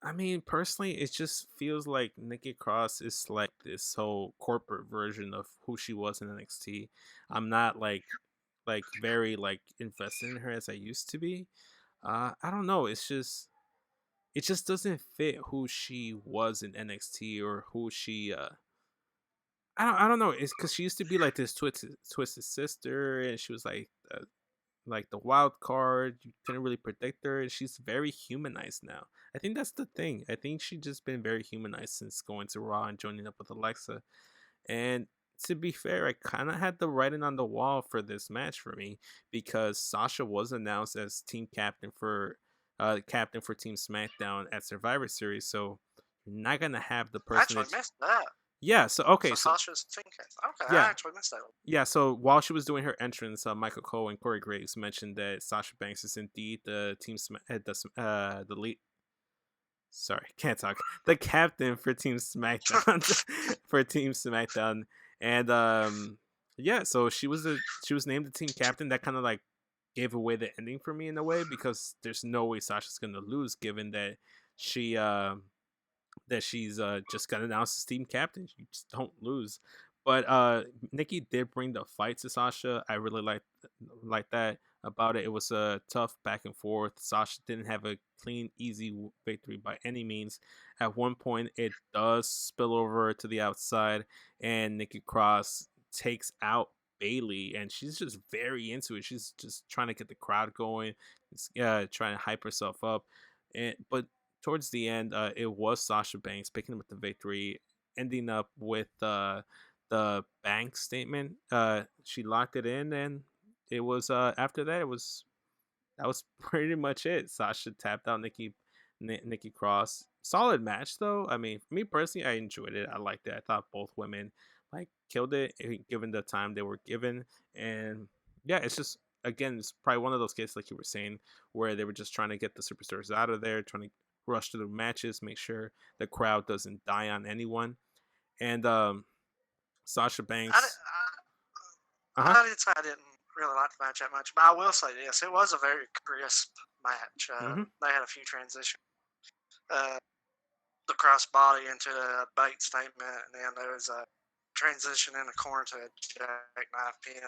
I mean, personally, it just feels like Nikki Cross is like this whole corporate version of who she was in NXT. I'm not like very like invested in her as I used to be. I don't know. It just doesn't fit who she was in NXT or who she I don't know. It's because she used to be like this twisted sister, and she was like the wild card. You couldn't really predict her. She's very humanized now. I think that's the thing. I think she's just been very humanized since going to Raw and joining up with Alexa. And to be fair, I kind of had the writing on the wall for this match for me because Sasha was announced as team captain for Team SmackDown at Survivor Series. So you're not gonna have the I person actually that. missed that. Yeah. So okay. So So Sasha's team cast. Okay, I yeah. actually missed that one. Yeah, so while she was doing her entrance, Michael Cole and Corey Graves mentioned that Sasha Banks is indeed the the lead. Sorry, can't talk. The captain for Team SmackDown, for Team SmackDown, and yeah, so she was named the team captain. That kind of like gave away the ending for me in a way because there's no way Sasha's gonna lose given that she she's just got announced as team captain. You just don't lose. But Nikki did bring the fight to Sasha. I really like that about it. It was a tough back and forth. Sasha didn't have a clean, easy victory by any means. At one point, it does spill over to the outside, and Nikki Cross takes out Bailey, and she's just very into it. She's just trying to get the crowd going, trying to hype herself up. But towards the end, it was Sasha Banks picking up the victory, ending up with the Banks statement. She locked it in, and it was after that. That was pretty much it. Sasha tapped out Nikki Cross. Solid match though. I mean, for me personally, I enjoyed it. I liked it. I thought both women like killed it given the time they were given, and yeah, it's just again, it's probably one of those cases like you were saying where they were just trying to get the superstars out of there, trying to rush through the matches, make sure the crowd doesn't die on anyone. And Sasha I, Banks, di- uh huh, I did say I didn't really like the match that much, but I will say this: it was a very crisp match. mm-hmm. They had a few transitions. Uh, the crossbody into a bait statement, and then there was a transition in the corner to a jackknife pin.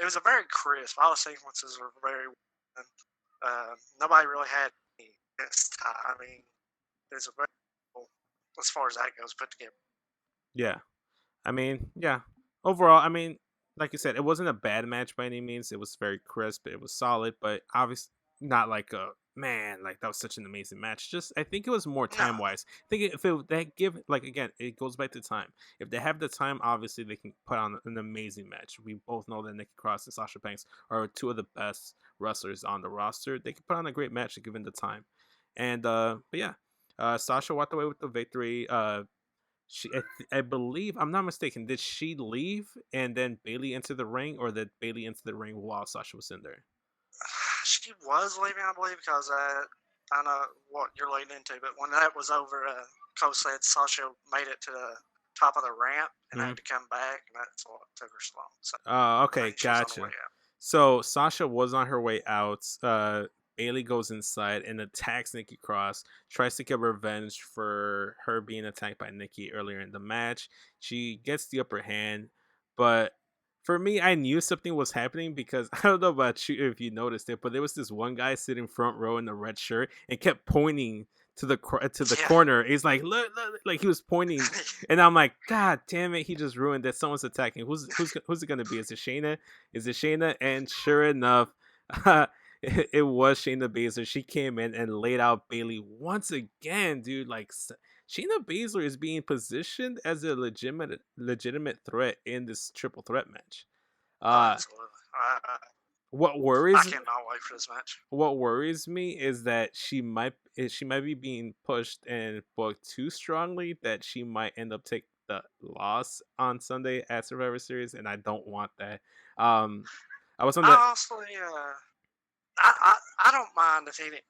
It was a very crisp. All the sequences were very well done. Nobody really had any this time. I mean, there's a very as far as that goes put together. Yeah. I mean, yeah. Overall, I mean, like you said, it wasn't a bad match by any means. It was very crisp. It was solid, but obviously not like a man. Like that was such an amazing match. Just I think it was more No, time wise. I think if it that give like again, it goes back to time. If they have the time, obviously they can put on an amazing match. We both know that Nikki Cross and Sasha Banks are two of the best wrestlers on the roster. They can put on a great match given the time. And but yeah, Sasha walked away with the victory. I believe, I'm not mistaken. Did she leave and then Bailey enter the ring, or did Bailey enter the ring while Sasha was in there? she was leaving, I believe, because I know what you're leading into. But when that was over, Cole said Sasha made it to the top of the ramp and had to come back, and that's what took her so long. So I Okay, think she was on the way gotcha. out. So Sasha was on her way out. Bailey goes inside and attacks Nikki Cross, tries to get revenge for her being attacked by Nikki earlier in the match. She gets the upper hand, but for me, I knew something was happening because I don't know about you if you noticed it, but there was this one guy sitting front row in the red shirt and kept pointing to the Yeah. corner. He's like, look, like he was pointing, and I'm like, God damn it, he just ruined that. Someone's attacking. Who's it gonna be? Is it Shayna? Is it Shayna? And sure enough, it was Shayna Baszler. She came in and laid out Bailey once again, dude. Like Shayna Baszler is being positioned as a legitimate threat in this triple threat match. Oh, Uh, absolutely. what I worries cannot wait for this match. what worries me is that she might be being pushed and booked too strongly that she might end up take the loss on Sunday at Survivor Series, and I don't want that. I was on the I honestly, I don't mind if he didn't.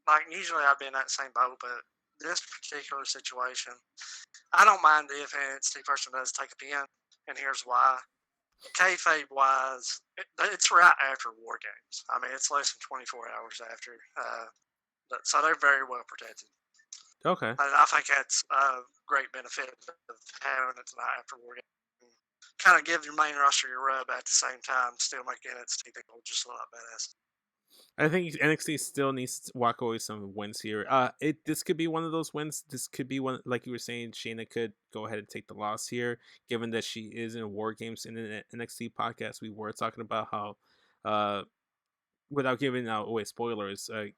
Like, usually I'd be in that same boat, but this particular situation, I don't mind if an NXT person does take a pin, and here's why. Kayfabe wise, it's right after War Games. I mean, it's less than 24 hours after. So they're very well protected. okay. And I think that's a great benefit of having it tonight after War Games. Kind of give your main roster your rub at the same time, still make NXT people just a lot badass. I think NXT still needs to walk away with some wins here. This could be one of those wins. This could be one, like you were saying, Shayna could go ahead and take the loss here, given that she is in War Games. In the NXT podcast, we were talking about how, without giving away spoilers, I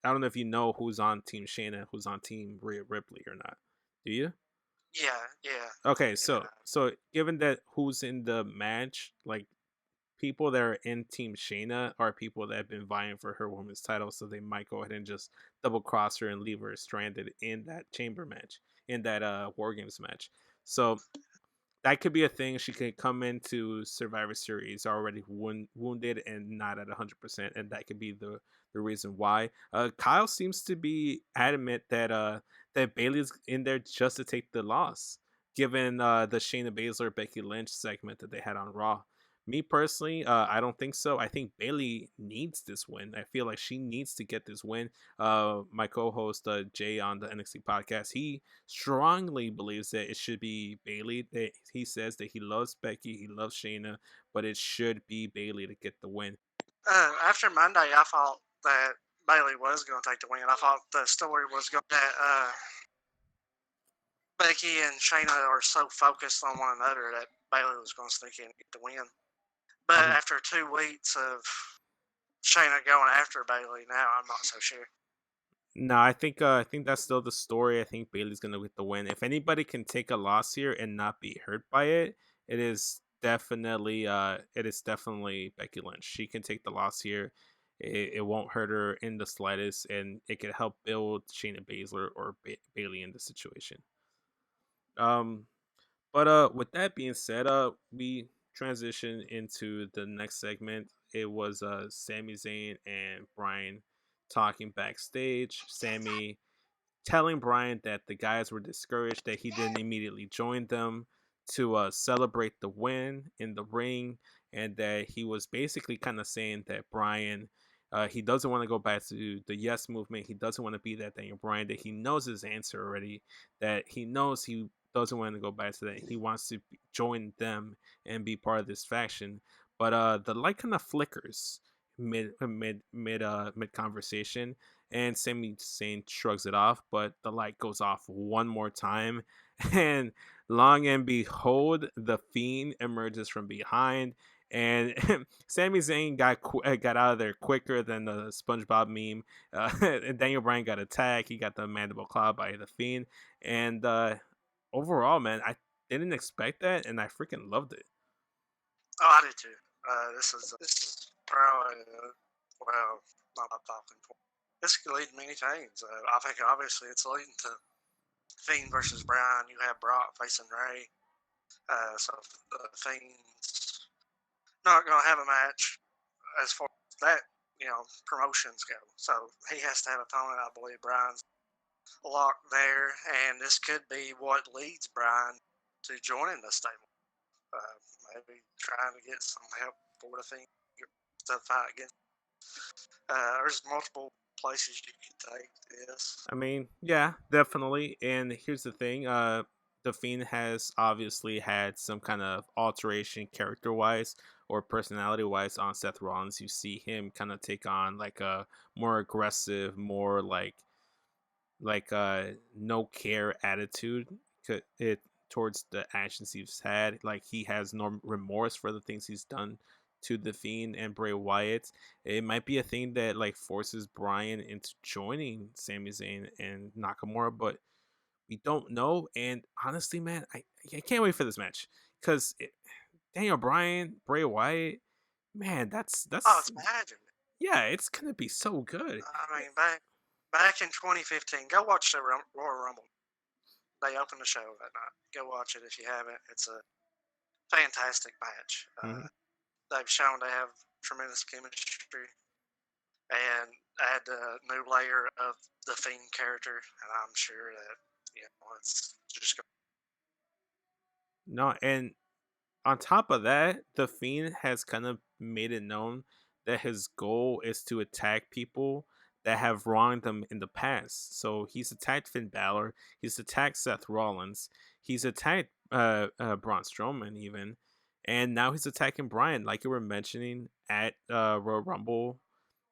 don't know if you know who's on Team Shayna, who's on Team Rhea Ripley or not. Do you? Yeah. Okay, Yeah. so given that who's in the match, like people that are in Team Shayna are people that have been vying for her women's title, so they might go ahead and just double cross her and leave her stranded in that chamber match, in that War Games match. So that could be a thing. She could come into Survivor Series already wounded and not at 100%, and that could be the reason why. Kyle seems to be adamant that Bailey's in there just to take the loss, given the Shayna Baszler Becky Lynch segment that they had on Raw. Me personally, I don't think so. I think Bailey needs this win. I feel like she needs to get this win. My co-host Jay on the NXT podcast, he strongly believes that it should be Bailey. That he says that he loves Becky, he loves Shayna, but it should be Bailey to get the win. After Monday, I thought that Bailey was going to take the win. I thought the story was going that Becky and Shayna are so focused on one another that Bailey was going to sneak in and get the win. But after 2 weeks of Shayna going after Bailey, now I'm not so sure. No, I think that's still the story. I think Bailey's gonna get the win. If anybody can take a loss here and not be hurt by it, it is definitely Becky Lynch. She can take the loss here. It won't hurt her in the slightest, and it could help build Shayna Baszler or Bailey in the situation. But with that being said, we transition into the next segment. It was Sami Zayn and Bryan talking backstage. Sami telling Bryan that the guys were discouraged that he didn't immediately join them to celebrate the win in the ring, and that he was basically kind of saying that Bryan, he doesn't want to go back to the Yes movement. He doesn't want to be that Daniel Bryan. That he knows his answer already. That he knows he doesn't want to go back to that. He wants to join them and be part of this faction. But the light kind of flickers mid conversation, and Sami Zayn shrugs it off, but the light goes off one more time, and long and behold, the Fiend emerges from behind, and Sami Zayn got out of there quicker than the SpongeBob meme. And Daniel Bryan got attacked. He got the mandible claw by the Fiend, and overall, man, I didn't expect that, and I freaking loved it. Oh, I did too. This is probably well, not my talking point. This could lead to many things. I think obviously it's leading to Fiend versus Bryan. You have Brock facing Ray. So Fiend's not going to have a match as far as that, promotions go. So he has to have an opponent. I believe Bryan's locked there, and this could be what leads Bryan to joining the stable. Maybe trying to get some help for the Fiend to fight against. There's multiple places you can take this. I mean, yeah, definitely. And here's the thing: the Fiend has obviously had some kind of alteration, character-wise or personality-wise, on Seth Rollins. You see him kind of take on like a more aggressive, more like no care attitude it towards the actions he's had. Like he has no remorse for the things he's done to the Fiend and Bray Wyatt. It might be a thing that like forces Bryan into joining Sami Zayn and Nakamura, but we don't know. And honestly, man, I can't wait for this match because Daniel Bryan, Bray Wyatt, man, that's Oh, it's magic. yeah, it's gonna be so good. I mean, back in 2015, go watch the Royal Rumble. They opened the show that night. Go watch it if you haven't. It's a fantastic match. Mhm. They've shown they have tremendous chemistry and add a new layer of the Fiend character, and I'm sure that it's just No, and on top of that, the Fiend has kind of made it known that his goal is to attack people that have wronged him in the past. So he's attacked Finn Balor, he's attacked Seth Rollins, he's attacked Braun Strowman even, and now he's attacking Bryan. Like you were mentioning at Royal Rumble,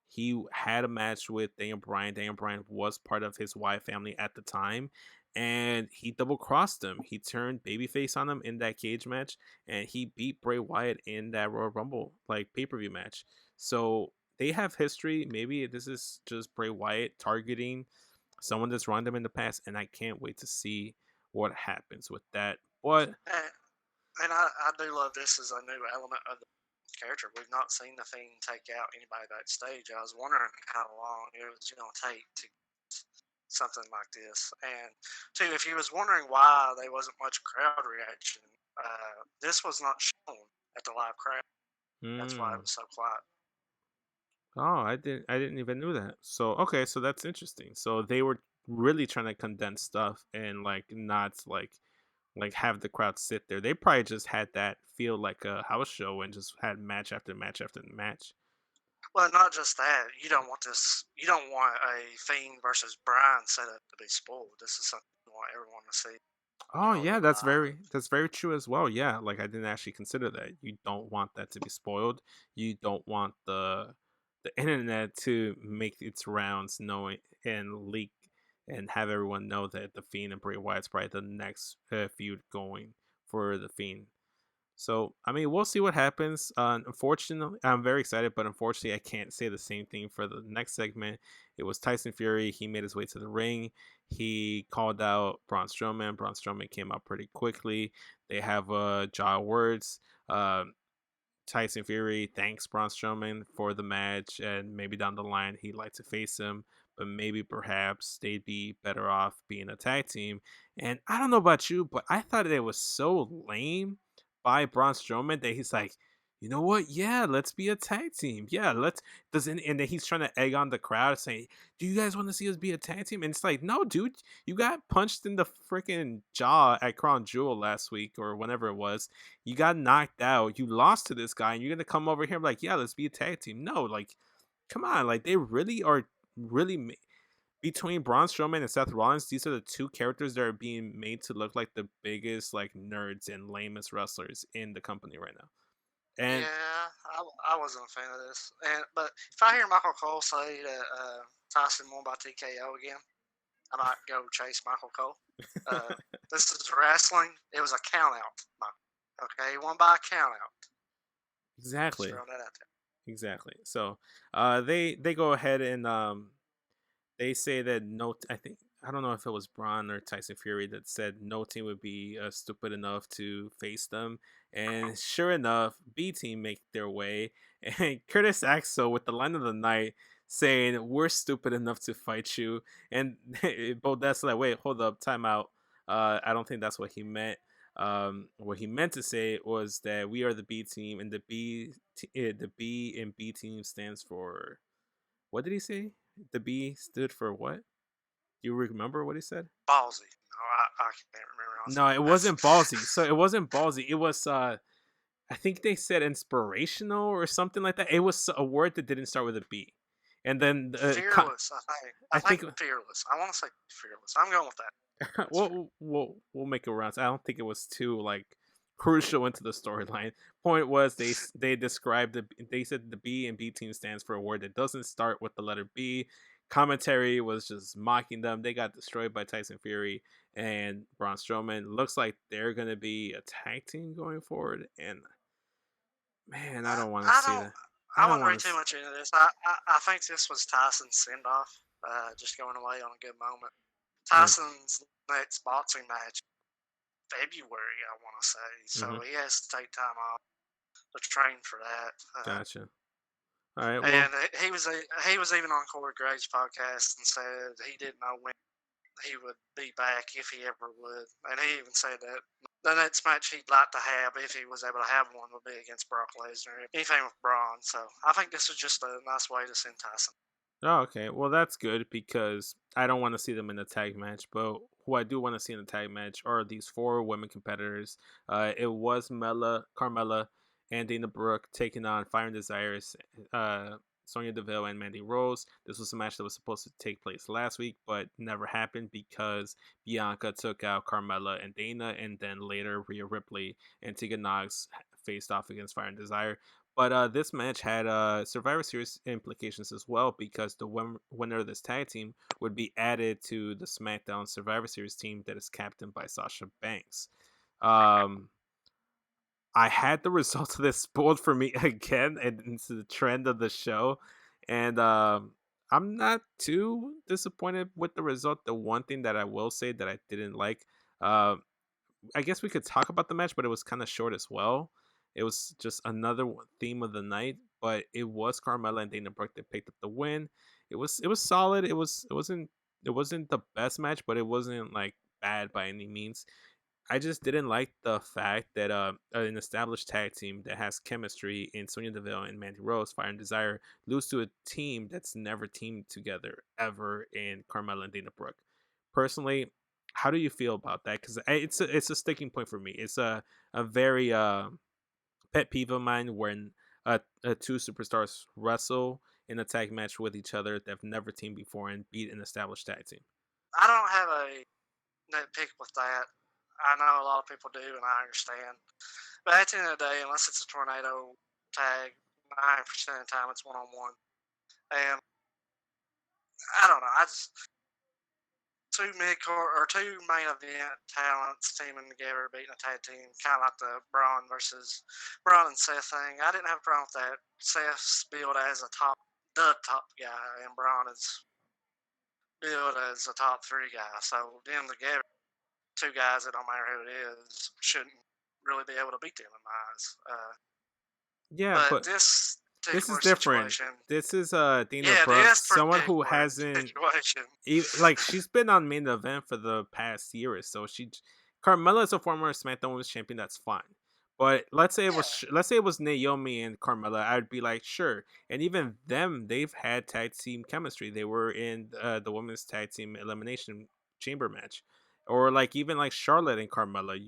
he had a match with Daniel Bryan. Daniel Bryan was part of his Wyatt family at the time, and he double crossed him. He turned babyface on him in that cage match, and he beat Bray Wyatt in that Royal Rumble like pay-per-view match. So they have history. Maybe this is just Bray Wyatt targeting someone that's wronged him in the past, and I can't wait to see what happens with that. But and I do love this as a new element of the character. We've not seen the Fiend take out anybody backstage. I was wondering how long it was going to take to something like this. And two, if you was wondering why there wasn't much crowd reaction, this was not shown at the live crowd. That's why it was so quiet. Oh, I didn't even know that. So okay, so that's interesting. So they were really trying to condense stuff and like not like have the crowd sit there. They probably just had that feel like a house show and just had match after match after match. Well, not just that. You don't want this. You don't want a Fiend versus Bryan setup to be spoiled. This is something you want everyone to see. Oh yeah, that's very true as well. Yeah, like I didn't actually consider that. You don't want that to be spoiled. You don't want the internet to make its rounds knowing and leak and have everyone know that the Fiend and Bray Wyatt's probably the next feud going for the Fiend. So I mean, we'll see what happens. Unfortunately, I'm very excited, but unfortunately, I can't say the same thing for the next segment. It was Tyson Fury. He made his way to the ring. He called out Braun Strowman. Braun Strowman came out pretty quickly. They have jaw words. Tyson Fury thanks Braun Strowman for the match, and maybe down the line he'd like to face him, but maybe perhaps they'd be better off being a tag team. And I don't know about you, but I thought it was so lame by Braun Strowman that he's like, you know what? Yeah, let's be a tag team. Yeah, let's doesn't and then he's trying to egg on the crowd saying, do you guys want to see us be a tag team? And it's like, no, dude, you got punched in the freaking jaw at Crown Jewel last week or whenever it was. You got knocked out. You lost to this guy, and you're gonna come over here and be like, yeah, let's be a tag team. No, like, come on, like they really are between Braun Strowman and Seth Rollins. These are the two characters that are being made to look like the biggest like nerds and lamest wrestlers in the company right now. And I wasn't a fan of this. But if I hear Michael Cole say that Tyson won by TKO again, I might go chase Michael Cole. This is wrestling. It was a count out. Okay, he won by a count out. exactly. Just throw that out there. Exactly. So, they go ahead and they say that I don't know if it was Braun or Tyson Fury that said no team would be stupid enough to face them, and sure enough, B team make their way, and Curtis Axel with the line of the night saying we're stupid enough to fight you, and Bodet's like, wait, hold up, time out. I don't think that's what he meant. What he meant to say was that we are the B team, and the B in B team stands for, what did he say? The B stood for what? Do you remember what he said? Ballsy. No, I can't remember. No, it wasn't ballsy. So it wasn't ballsy. It was I think they said inspirational or something like that. It was a word that didn't start with a B. And then fearless, I think fearless. I want to say fearless. I'm going with that. we'll make it round. I don't think it was too like crucial into the storyline. Point was they described they said the B and B team stands for a word that doesn't start with the letter B. Commentary was just mocking them. They got destroyed by Tyson Fury and Braun Strowman. Looks like they're gonna be a tag team going forward, and man, I don't want to see that. I wouldn't read too much into this. I think this was Tyson's send off, just going away on a good moment. Tyson's next boxing match, February, I want to say. So he has to take time off to train for that. Gotcha. All right. Well, and he was even on Corey Graves' podcast and said he didn't know when he would be back, if he ever would. And he even said that the next match he'd like to have, if he was able to have one, would be against Brock Lesnar. Anything with Braun. So I think this is just a nice way to send Tyson. Oh, okay. Well, that's good because I don't want to see them in a tag match. But who I do want to see in a tag match are these 4 women competitors. It was Carmella, and Dana Brooke taking on Fire and Desires, Sonya Deville, and Mandy Rose. This was a match that was supposed to take place last week, but never happened because Bianca took out Carmella and Dana, and then later Rhea Ripley and Tegan Nox faced off against Fire and Desire. But this match had Survivor Series implications as well because the winner of this tag team would be added to the SmackDown Survivor Series team that is captained by Sasha Banks. I had the results of this spoiled for me again, and it's the trend of the show. And I'm not too disappointed with the result. The one thing that I will say that I didn't like, I guess we could talk about the match, but it was kind of short as well. It was just another theme of the night, but it was Carmella and Dana Brooke that picked up the win. It was solid. It wasn't the best match, but it wasn't like bad by any means. I just didn't like the fact that an established tag team that has chemistry in Sonya Deville and Mandy Rose, Fire and Desire, lose to a team that's never teamed together ever in Carmella and Dana Brooke. Personally, how do you feel about that? Because it's a sticking point for me. It's a very pet peeve of mine when 2 superstars wrestle in a tag match with each other that have never teamed before and beat an established tag team. I don't have a nitpick with that. I know a lot of people do, and I understand. But at the end of the day, unless it's a tornado tag, 9% of the time it's one-on-one. And I don't know. I just 2 mid-card or 2 main event talents teaming together, beating a tag team, kind of like the Braun and Seth thing. I didn't have a problem with that. Seth's billed as the top guy, and Braun is billed as a top 3 guy. So them together, 2 guys that don't matter who it is shouldn't really be able to beat them in my eyes. Yeah, but this is different. This is Dana Brooke, someone who hasn't she's been on main event for the past year or so. Carmella is a former SmackDown Women's Champion. That's fine. But let's say it was Naomi and Carmella, I'd be like, sure. And even them, they've had tag team chemistry. They were in the women's tag team elimination chamber match, or like even like Charlotte and Carmella.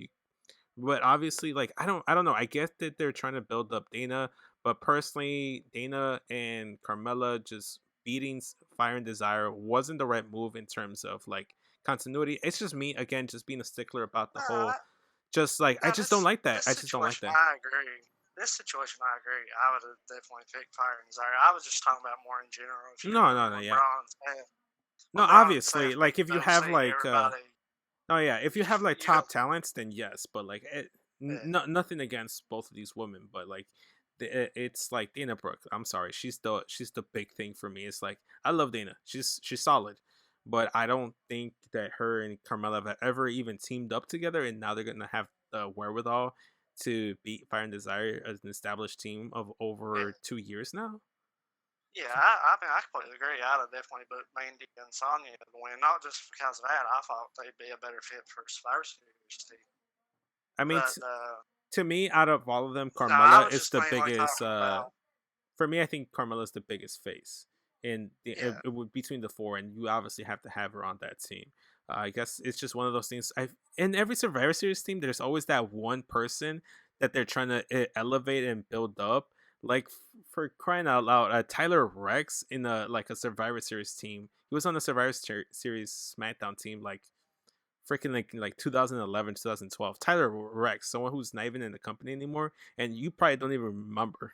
But obviously, like I don't know. I guess that they're trying to build up Dana, but personally, Dana and Carmella just beating Fire and Desire wasn't the right move in terms of like continuity. It's just me again, just being a stickler about the whole. Just like I just don't like that. I just don't like that. I agree. this situation, I agree. I would have definitely picked Fire and Desire. I was just talking about more in general. If you No, remember yeah. No, When Braun and obviously, Seth like beat if you have OC, like everybody, oh yeah, if you have like you top talents, then yes. But like, yeah, nothing against both of these women, but like, it's like Dana Brooke. I'm sorry, she's the big thing for me. It's like I love Dana. She's solid, but I don't think that her and Carmella have ever even teamed up together, and now they're gonna have the wherewithal to beat Fire and Desire as an established team of over yeah. 2 years now. Yeah, I mean, I completely agree. I'd have definitely put Mandy and Sonya to win, not just because of that. I thought they'd be a better fit for Survivor Series team. I mean, But to me, out of all of them, no, I Carmella was is just the mainly biggest. talking about For me, I think Carmella's the biggest face yeah, between the four, and you obviously have to have her on that team. I guess it's just one of those things. In every Survivor Series team, there's always that one person that they're trying to elevate and build up. Like for crying out loud, Tyler Rex in a Survivor Series team. He was on the Survivor Series SmackDown team like freaking like 2011 2012. Tyler Rex, someone who's not even in the company anymore, and you probably don't even remember.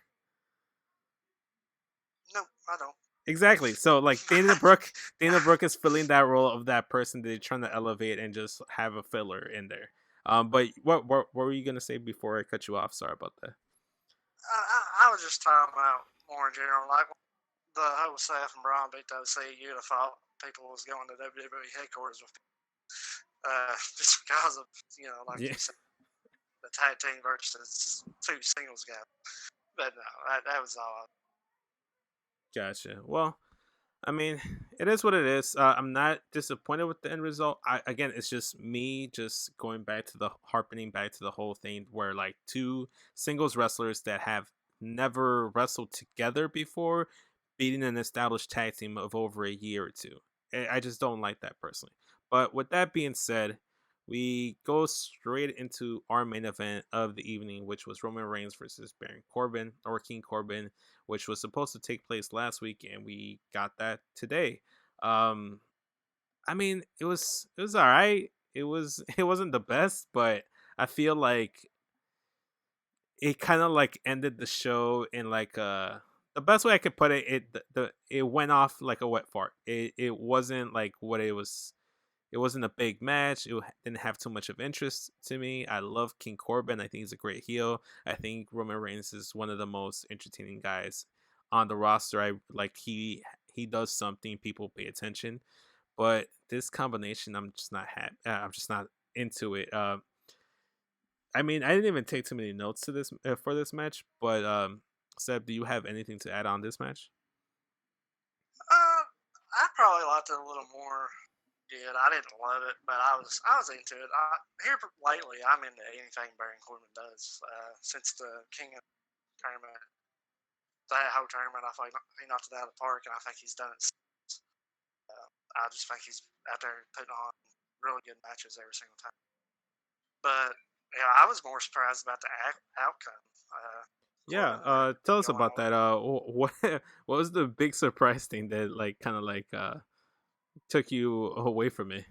no, I don't. Exactly. So like Dana Brooke is filling that role of that person that they're trying to elevate and just have a filler in there. But what were you gonna say before I cut you off? Sorry about that. I was just talking about more in general, like the whole Seth and Braun beat OC. You'd have thought people was going to WWE headquarters with just because of like Yeah. you said, the tag team versus two singles guys. But no, that was all. Gotcha. Well, I mean, it is what it is. I'm not disappointed with the end result. Again, it's just me just going back to the harping back to the whole thing where like two singles wrestlers that have never wrestled together before beating an established tag team of over a year or two. I just don't like that personally. But with that being said, we go straight into our main event of the evening, which was Roman Reigns versus Baron Corbin or King Corbin, which was supposed to take place last week, and we got that today. Um, I mean, it was all right. It wasn't the best, but I feel like it kind of like ended the show in like the best way I could put it. It went off like a wet fart. It wasn't like what it was. It wasn't a big match. It didn't have too much of interest to me. I love King Corbin. I think he's a great heel. I think Roman Reigns is one of the most entertaining guys on the roster. I like he does something, people pay attention. But this combination, I'm just not happy. I'm just not into it. I mean, I didn't even take too many notes to this for this match. But Seb, do you have anything to add on this match? I probably liked it a little more. I didn't love it, but I was into it. Here lately, I'm into anything Baron Corbin does. Since the King of tournament, that whole tournament, I think he knocked it out of the park, and I think he's done it. I just think he's out there putting on really good matches every single time. But yeah, I was more surprised about the outcome. Yeah, tell us about that. What was the big surprise thing that like kind of like took you away from it?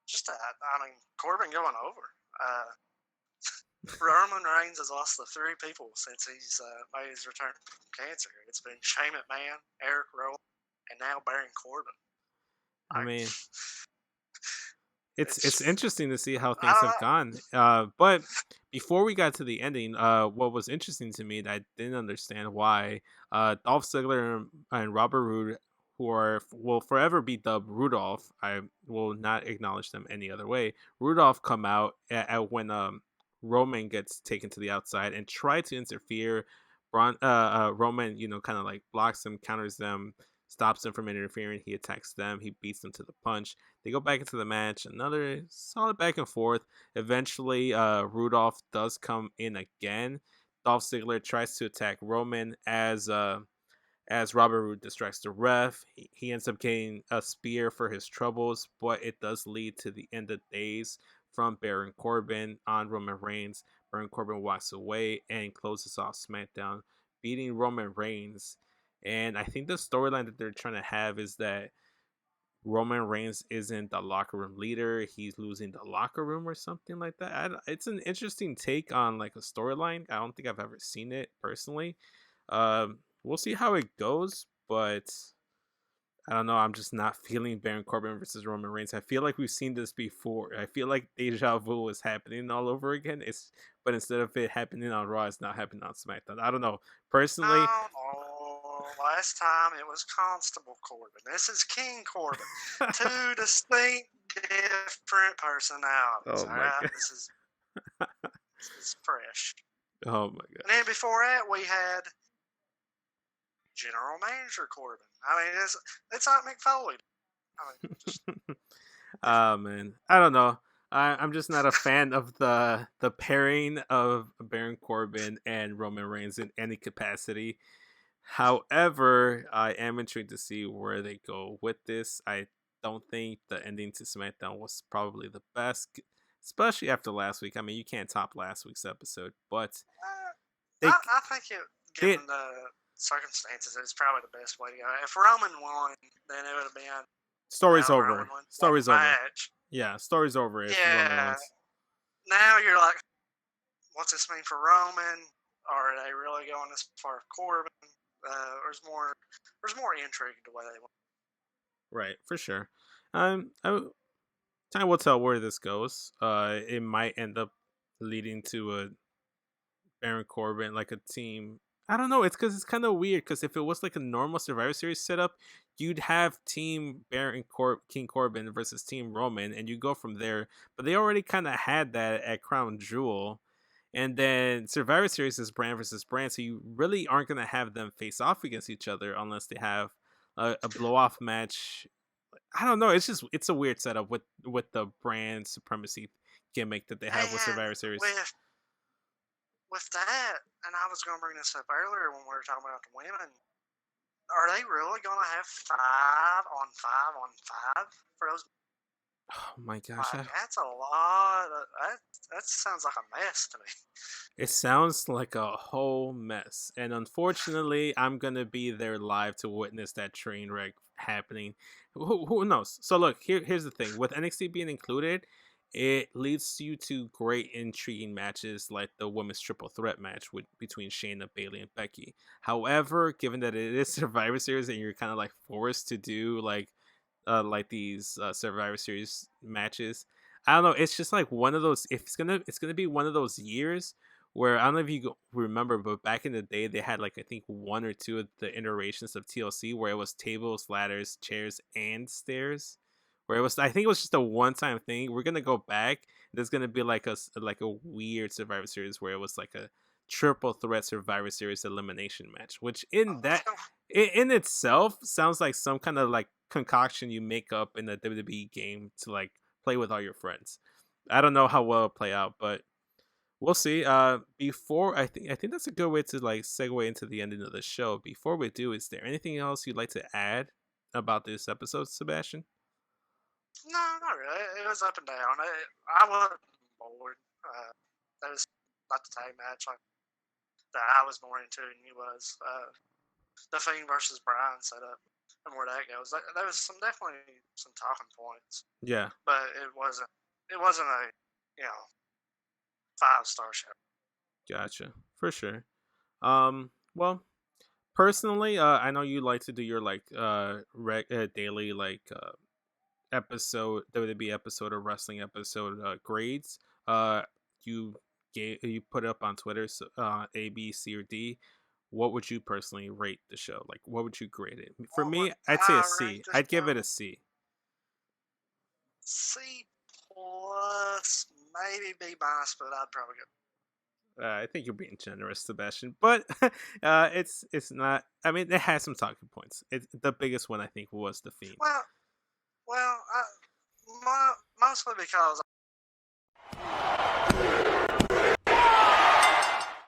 Just that, I mean, Corbin going over. Roman Reigns has lost to 3 people since he's made his return from cancer. It's been Shane McMahon, Eric Rowan, and now Baron Corbin. I Like, mean, it's it's interesting to see how I things don't have know. gone. But before we got to the ending, what was interesting to me that I didn't understand why Dolph Ziggler and Robert Roode, who will forever be dubbed Rudolph, I will not acknowledge them any other way. Rudolph come out when Roman gets taken to the outside and try to interfere. Roman, kind of like blocks them, counters them, stops them from interfering. He attacks them. He beats them to the punch. They go back into the match. Another solid back and forth. Eventually, Rudolph does come in again. Dolph Ziggler tries to attack Roman as Robert Roode distracts the ref. He ends up getting a spear for his troubles, but it does lead to the end of days from Baron Corbin on Roman Reigns. Baron Corbin walks away and closes off SmackDown, beating Roman Reigns. And I think the storyline that they're trying to have is that Roman Reigns isn't the locker room leader, he's losing the locker room or something like that. It's an interesting take on like a storyline. I don't think I've ever seen it personally. We'll see how it goes, but I don't know. I'm just not feeling Baron Corbin versus Roman Reigns. I feel like we've seen this before. I feel like deja vu is happening all over again. But instead of it happening on Raw, it's now happening on SmackDown. I don't know. Personally, last time it was Constable Corbin. This is King Corbin. Two distinct, different personalities. Oh my God. This is fresh. Oh my God. And then before that, we had General Manager Corbin. I mean, it's like Mick Foley. I mean, just... Oh man, I don't know. I'm just not a fan of the pairing of Baron Corbin and Roman Reigns in any capacity. However, I am intrigued to see where they go with this. I don't think the ending to SmackDown was probably the best, especially after last week. I mean, you can't top last week's episode, but I think given the circumstances, it's probably the best way to go. If Roman won, then it would have been story's over. Story's over. Match. Yeah, story's over. If Roman wins. Now you're like, what's this mean for Roman? Are they really going as far as Corbin? There's more intrigue the way they want. Right, for sure. Time will tell where this goes. It might end up leading to a Baron Corbin, like a team. I don't know. It's because it's kind of weird. Because if it was like a normal Survivor Series setup, you'd have Team King Corbin versus Team Roman, and you go from there. But they already kind of had that at Crown Jewel. And then Survivor Series is brand versus brand, so you really aren't going to have them face off against each other unless they have a blow-off match. I don't know. It's a weird setup with the brand supremacy gimmick that they have with Survivor Series. With that, and I was going to bring this up earlier when we were talking about the women, are they really going to have 5-on-5-on-5 for those? Oh my gosh. That's a lot. That sounds like a mess to me. It sounds like a whole mess. And unfortunately, I'm going to be there live to witness that train wreck happening. Who knows? So look, here's the thing. With NXT being included, it leads you to great intriguing matches like the women's triple threat match between Shayna, Bayley, and Becky. However, given that it is Survivor Series and you're kind of like forced to do like these Survivor Series matches, I don't know. It's just like one of those. If it's gonna be one of those years where I don't know if you remember, but back in the day they had like I think one or two of the iterations of TLC where it was tables, ladders, chairs, and stairs. Where it was, I think it was just a one-time thing. We're gonna go back. There's gonna be like a weird Survivor Series where it was like a triple threat Survivor Series elimination match, which in itself sounds like some kind of like concoction you make up in a WWE game to like play with all your friends. I don't know how well it'll play out, but we'll see. Before I think that's a good way to like segue into the ending of the show. Before we do, is there anything else you'd like to add about this episode, Sebastian? No, not really. It was up and down. I wasn't bored. That was not the tag match that I was more into than you was. The Fiend versus Bryan setup and where that goes. There was definitely some talking points. Yeah, but it wasn't a 5-star show. Gotcha, for sure. Well, personally, I know you like to do your like daily like episode WWE episode or wrestling episode grades. You put up on Twitter, so, A, B, C, or D. What would you personally rate the show? Like, what would you grade it? For me, I'd say a C. I'd give it a C. C plus, maybe B minus, but I'd probably go. I think you're being generous, Sebastian, but it's not. I mean, it has some talking points. The biggest one I think was the Fiend. Well, mostly because